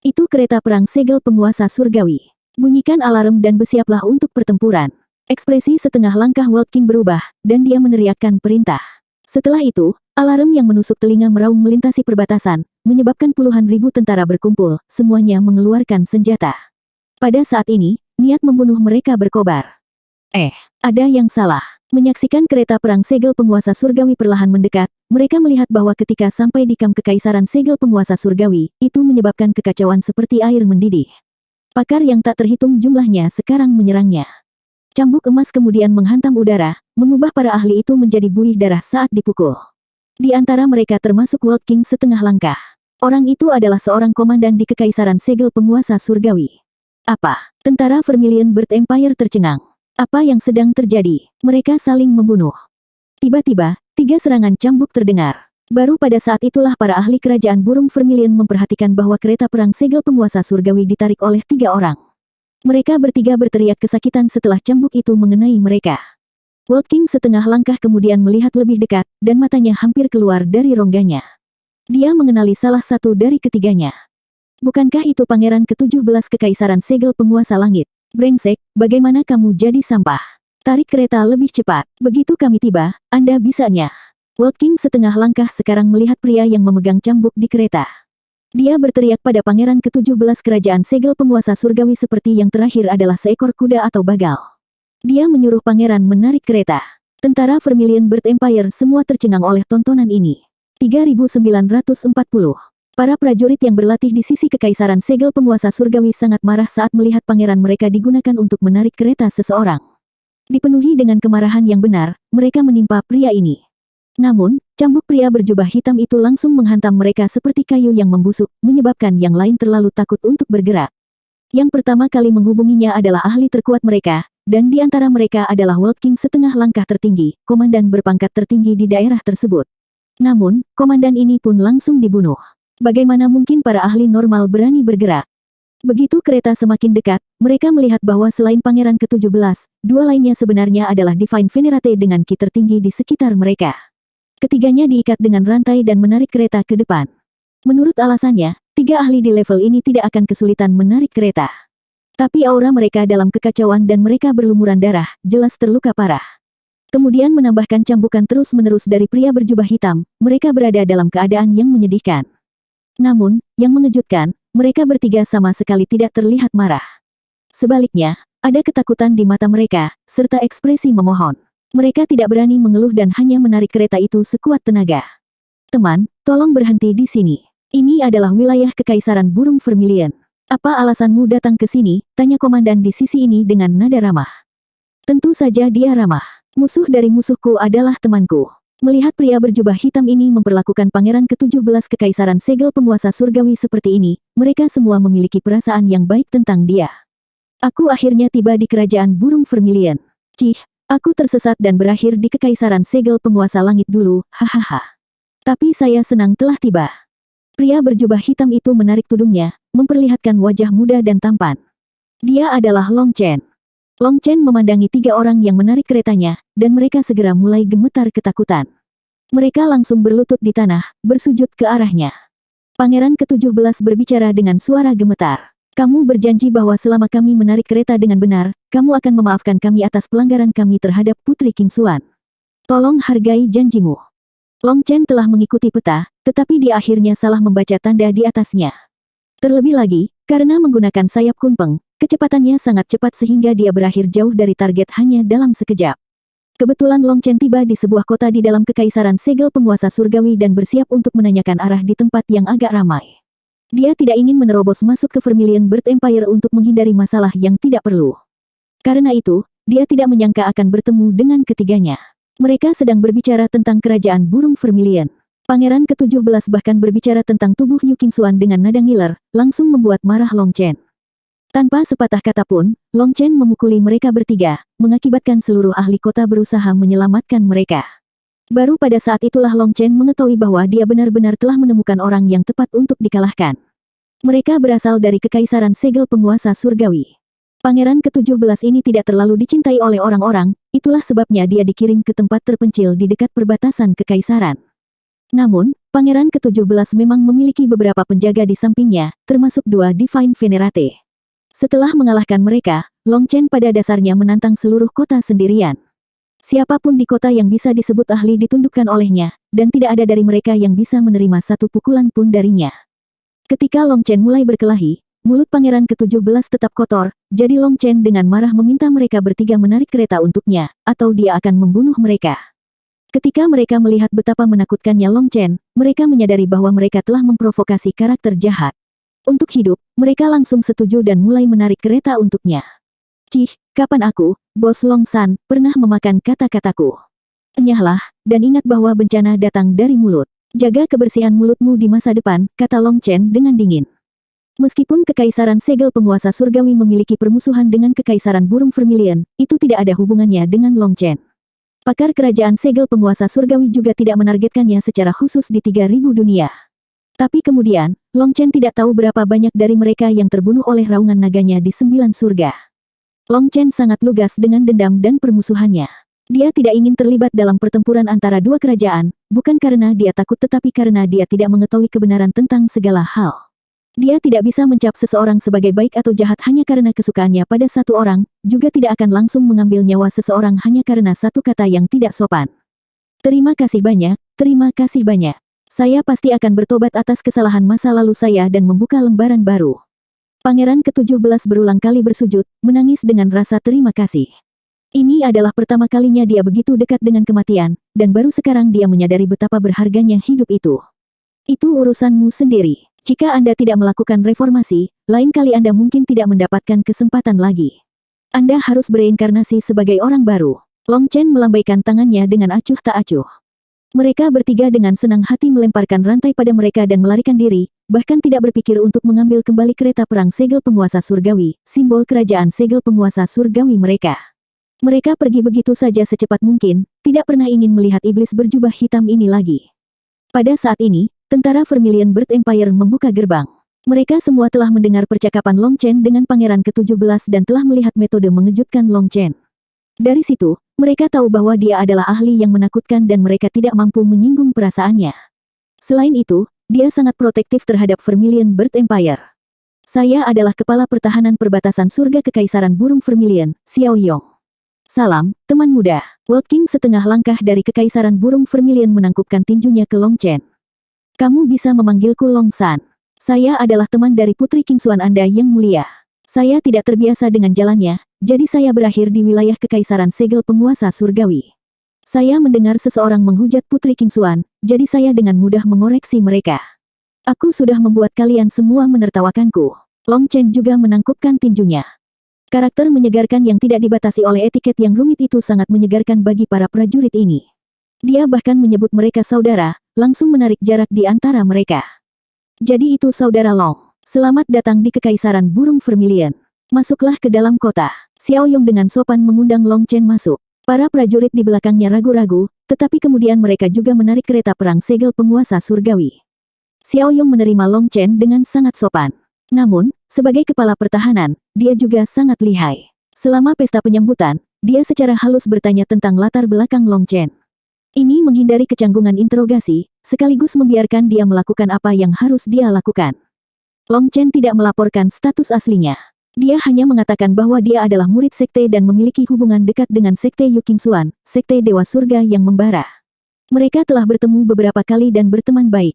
Itu kereta perang Segel Penguasa Surgawi. Bunyikan alarm dan bersiaplah untuk pertempuran. Ekspresi setengah langkah World King berubah, dan dia meneriakkan perintah. Setelah itu, alarm yang menusuk telinga meraung melintasi perbatasan, menyebabkan puluhan ribu tentara berkumpul, semuanya mengeluarkan senjata. Pada saat ini, niat membunuh mereka berkobar. Ada yang salah. Menyaksikan kereta perang Segel Penguasa Surgawi perlahan mendekat, mereka melihat bahwa ketika sampai di kamp Kekaisaran Segel Penguasa Surgawi, itu menyebabkan kekacauan seperti air mendidih. Pakar yang tak terhitung jumlahnya sekarang menyerangnya. Cambuk emas kemudian menghantam udara, mengubah para ahli itu menjadi buih darah saat dipukul. Di antara mereka termasuk World King setengah langkah. Orang itu adalah seorang komandan di Kekaisaran Segel Penguasa Surgawi. Apa? Tentara Vermilion Bird Empire tercengang. Apa yang sedang terjadi? Mereka saling membunuh. Tiba-tiba, 3 serangan cambuk terdengar. Baru pada saat itulah para ahli kerajaan burung Vermilion memperhatikan bahwa kereta perang Segel Penguasa Surgawi ditarik oleh 3 orang. Mereka bertiga berteriak kesakitan setelah cambuk itu mengenai mereka. World King setengah langkah kemudian melihat lebih dekat, dan matanya hampir keluar dari rongganya. Dia mengenali salah satu dari ketiganya. Bukankah itu pangeran ke-17 Kekaisaran Segel Penguasa Langit? Brengsek, bagaimana kamu jadi sampah? Tarik kereta lebih cepat. Begitu kami tiba, Anda bisanya. World King setengah langkah sekarang melihat pria yang memegang cambuk di kereta. Dia berteriak pada pangeran ke-17 Kerajaan Segel Penguasa Surgawi seperti yang terakhir adalah seekor kuda atau bagal. Dia menyuruh pangeran menarik kereta. Tentara Vermilion Bird Empire semua tercengang oleh tontonan ini. 3940. Para prajurit yang berlatih di sisi Kekaisaran Segel Penguasa Surgawi sangat marah saat melihat pangeran mereka digunakan untuk menarik kereta seseorang. Dipenuhi dengan kemarahan yang benar, mereka menimpa pria ini. Namun, Cambuk pria berjubah hitam itu langsung menghantam mereka seperti kayu yang membusuk, menyebabkan yang lain terlalu takut untuk bergerak. Yang pertama kali menghubunginya adalah ahli terkuat mereka, dan di antara mereka adalah World King setengah langkah tertinggi, komandan berpangkat tertinggi di daerah tersebut. Namun, komandan ini pun langsung dibunuh. Bagaimana mungkin para ahli normal berani bergerak? Begitu kereta semakin dekat, mereka melihat bahwa selain Pangeran ke-17, dua lainnya sebenarnya adalah Divine Venerate dengan ki tertinggi di sekitar mereka. Ketiganya diikat dengan rantai dan menarik kereta ke depan. Menurut alasannya, 3 ahli di level ini tidak akan kesulitan menarik kereta. Tapi aura mereka dalam kekacauan dan mereka berlumuran darah, jelas terluka parah. Kemudian menambahkan cambukan terus-menerus dari pria berjubah hitam, mereka berada dalam keadaan yang menyedihkan. Namun, yang mengejutkan, mereka bertiga sama sekali tidak terlihat marah. Sebaliknya, ada ketakutan di mata mereka, serta ekspresi memohon. Mereka tidak berani mengeluh dan hanya menarik kereta itu sekuat tenaga. Teman, tolong berhenti di sini. Ini adalah wilayah Kekaisaran Burung Vermilion. Apa alasanmu datang ke sini? Tanya komandan di sisi ini dengan nada ramah. Tentu saja dia ramah. Musuh dari musuhku adalah temanku. Melihat pria berjubah hitam ini memperlakukan Pangeran ke-17 Kekaisaran Segel penguasa surgawi seperti ini, mereka semua memiliki perasaan yang baik tentang dia. Aku akhirnya tiba di kerajaan Burung Vermilion. Cih, aku tersesat dan berakhir di Kekaisaran Segel penguasa langit dulu, hahaha. Tapi saya senang telah tiba. Pria berjubah hitam itu menarik tudungnya, memperlihatkan wajah muda dan tampan. Dia adalah Long Chen. Long Chen memandangi 3 orang yang menarik keretanya, dan mereka segera mulai gemetar ketakutan. Mereka langsung berlutut di tanah, bersujud ke arahnya. Pangeran ke-17 berbicara dengan suara gemetar. Kamu berjanji bahwa selama kami menarik kereta dengan benar, kamu akan memaafkan kami atas pelanggaran kami terhadap Putri King Xuan. Tolong hargai janjimu. Long Chen telah mengikuti peta, tetapi dia akhirnya salah membaca tanda di atasnya. Terlebih lagi, karena menggunakan sayap kunpeng, kecepatannya sangat cepat sehingga dia berakhir jauh dari target hanya dalam sekejap. Kebetulan Long Chen tiba di sebuah kota di dalam Kekaisaran Segel penguasa surgawi dan bersiap untuk menanyakan arah di tempat yang agak ramai. Dia tidak ingin menerobos masuk ke Vermilion Bird Empire untuk menghindari masalah yang tidak perlu. Karena itu, dia tidak menyangka akan bertemu dengan ketiganya. Mereka sedang berbicara tentang kerajaan Burung Vermilion. Pangeran ke-17 bahkan berbicara tentang tubuh Yu Qingxuan dengan nada ngiler, langsung membuat marah Long Chen. Tanpa sepatah kata pun, Long Chen memukuli mereka bertiga, mengakibatkan seluruh ahli kota berusaha menyelamatkan mereka. Baru pada saat itulah Long Chen mengetahui bahwa dia benar-benar telah menemukan orang yang tepat untuk dikalahkan. Mereka berasal dari Kekaisaran Segel penguasa surgawi. Pangeran ke-17 ini tidak terlalu dicintai oleh orang-orang, itulah sebabnya dia dikirim ke tempat terpencil di dekat perbatasan kekaisaran. Namun, Pangeran ke-17 memang memiliki beberapa penjaga di sampingnya, termasuk 2 Divine Venerate. Setelah mengalahkan mereka, Long Chen pada dasarnya menantang seluruh kota sendirian. Siapapun di kota yang bisa disebut ahli ditundukkan olehnya, dan tidak ada dari mereka yang bisa menerima satu pukulan pun darinya. Ketika Long Chen mulai berkelahi, mulut Pangeran ke-17 tetap kotor, jadi Long Chen dengan marah meminta mereka bertiga menarik kereta untuknya, atau dia akan membunuh mereka. Ketika mereka melihat betapa menakutkannya Long Chen, mereka menyadari bahwa mereka telah memprovokasi karakter jahat. Untuk hidup, mereka langsung setuju dan mulai menarik kereta untuknya. Cih, kapan aku, Bos Long San, pernah memakan kata-kataku? Enyahlah, dan ingat bahwa bencana datang dari mulut. Jaga kebersihan mulutmu di masa depan, kata Long Chen dengan dingin. Meskipun Kekaisaran Segel penguasa surgawi memiliki permusuhan dengan Kekaisaran Burung Vermilion, itu tidak ada hubungannya dengan Long Chen. Pakar kerajaan Segel penguasa surgawi juga tidak menargetkannya secara khusus di 3000 dunia. Tapi kemudian, Long Chen tidak tahu berapa banyak dari mereka yang terbunuh oleh raungan naganya di 9 surga. Long Chen sangat lugas dengan dendam dan permusuhannya. Dia tidak ingin terlibat dalam pertempuran antara dua kerajaan, bukan karena dia takut tetapi karena dia tidak mengetahui kebenaran tentang segala hal. Dia tidak bisa mencap seseorang sebagai baik atau jahat hanya karena kesukaannya pada satu orang, juga tidak akan langsung mengambil nyawa seseorang hanya karena satu kata yang tidak sopan. Terima kasih banyak, terima kasih banyak. Saya pasti akan bertobat atas kesalahan masa lalu saya dan membuka lembaran baru. Pangeran ke-17 berulang kali bersujud, menangis dengan rasa terima kasih. Ini adalah pertama kalinya dia begitu dekat dengan kematian, dan baru sekarang dia menyadari betapa berharganya hidup itu. Itu urusanmu sendiri. Jika Anda tidak melakukan reformasi, lain kali Anda mungkin tidak mendapatkan kesempatan lagi. Anda harus bereinkarnasi sebagai orang baru. Long Chen melambaikan tangannya dengan acuh tak acuh. Mereka bertiga dengan senang hati melemparkan rantai pada mereka dan melarikan diri, bahkan tidak berpikir untuk mengambil kembali kereta perang segel penguasa surgawi, simbol kerajaan segel penguasa surgawi mereka. Mereka pergi begitu saja secepat mungkin, tidak pernah ingin melihat iblis berjubah hitam ini lagi. Pada saat ini, tentara Vermilion Bird Empire membuka gerbang. Mereka semua telah mendengar percakapan Long Chen dengan Pangeran ke-17 dan telah melihat metode mengejutkan Long Chen. Dari situ, mereka tahu bahwa dia adalah ahli yang menakutkan dan mereka tidak mampu menyinggung perasaannya. Selain itu, dia sangat protektif terhadap Vermilion Bird Empire. Saya adalah kepala pertahanan perbatasan surga Kekaisaran Burung Vermilion, Xiao Yong. Salam, teman muda. World King setengah langkah dari Kekaisaran Burung Vermilion menangkupkan tinjunya ke Long Chen. Kamu bisa memanggilku Long San. Saya adalah teman dari Putri Kingsuan Anda yang mulia. Saya tidak terbiasa dengan jalannya, jadi saya berakhir di wilayah Kekaisaran Segel Penguasa Surgawi. Saya mendengar seseorang menghujat Putri Kingsuan, jadi saya dengan mudah mengoreksi mereka. Aku sudah membuat kalian semua menertawakanku. Long Chen juga menangkupkan tinjunya. Karakter menyegarkan yang tidak dibatasi oleh etiket yang rumit itu sangat menyegarkan bagi para prajurit ini. Dia bahkan menyebut mereka saudara, langsung menarik jarak di antara mereka. Jadi itu saudara Long. Selamat datang di Kekaisaran Burung Vermilion. Masuklah ke dalam kota. Xiao Yong dengan sopan mengundang Long Chen masuk. Para prajurit di belakangnya ragu-ragu, tetapi kemudian mereka juga menarik kereta perang segel penguasa surgawi. Xiao Yong menerima Long Chen dengan sangat sopan. Namun, sebagai kepala pertahanan, dia juga sangat lihai. Selama pesta penyambutan, dia secara halus bertanya tentang latar belakang Long Chen. Ini menghindari kecanggungan interogasi, sekaligus membiarkan dia melakukan apa yang harus dia lakukan. Long Chen tidak melaporkan status aslinya. Dia hanya mengatakan bahwa dia adalah murid sekte dan memiliki hubungan dekat dengan sekte Yu Qingxuan, sekte Dewa Surga yang membara. Mereka telah bertemu beberapa kali dan berteman baik.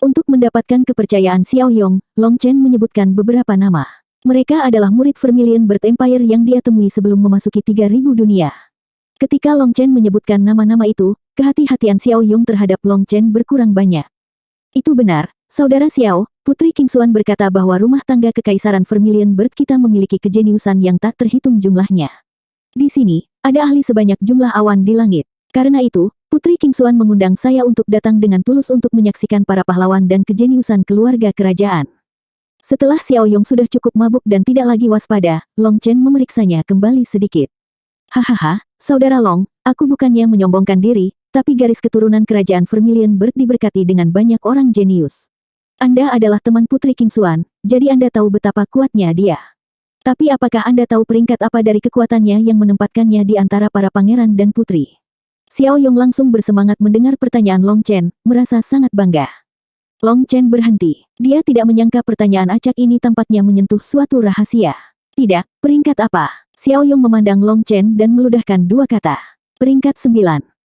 Untuk mendapatkan kepercayaan Xiao Yong, Long Chen menyebutkan beberapa nama. Mereka adalah murid Vermilion Bird Empire yang dia temui sebelum memasuki 3000 dunia. Ketika Long Chen menyebutkan nama-nama itu, kehati-hatian Xiao Yong terhadap Long Chen berkurang banyak. Itu benar, Saudara Xiao, Putri Kingsuan berkata bahwa rumah tangga Kekaisaran Vermilion Bird kita memiliki kejeniusan yang tak terhitung jumlahnya. Di sini, ada ahli sebanyak jumlah awan di langit. Karena itu, Putri Kingsuan mengundang saya untuk datang dengan tulus untuk menyaksikan para pahlawan dan kejeniusan keluarga kerajaan. Setelah Xiao Yong sudah cukup mabuk dan tidak lagi waspada, Long Chen memeriksanya kembali sedikit. Hahaha, Saudara Long, aku bukannya menyombongkan diri, tapi garis keturunan kerajaan Vermilion Bird diberkati dengan banyak orang jenius. Anda adalah teman Putri Kingsuan, jadi Anda tahu betapa kuatnya dia. Tapi apakah Anda tahu peringkat apa dari kekuatannya yang menempatkannya di antara para pangeran dan putri? Xiao Yong langsung bersemangat mendengar pertanyaan Long Chen, merasa sangat bangga. Long Chen berhenti. Dia tidak menyangka pertanyaan acak ini tampaknya menyentuh suatu rahasia. Tidak, peringkat apa? Xiao Yong memandang Long Chen dan meludahkan dua kata. Peringkat 9.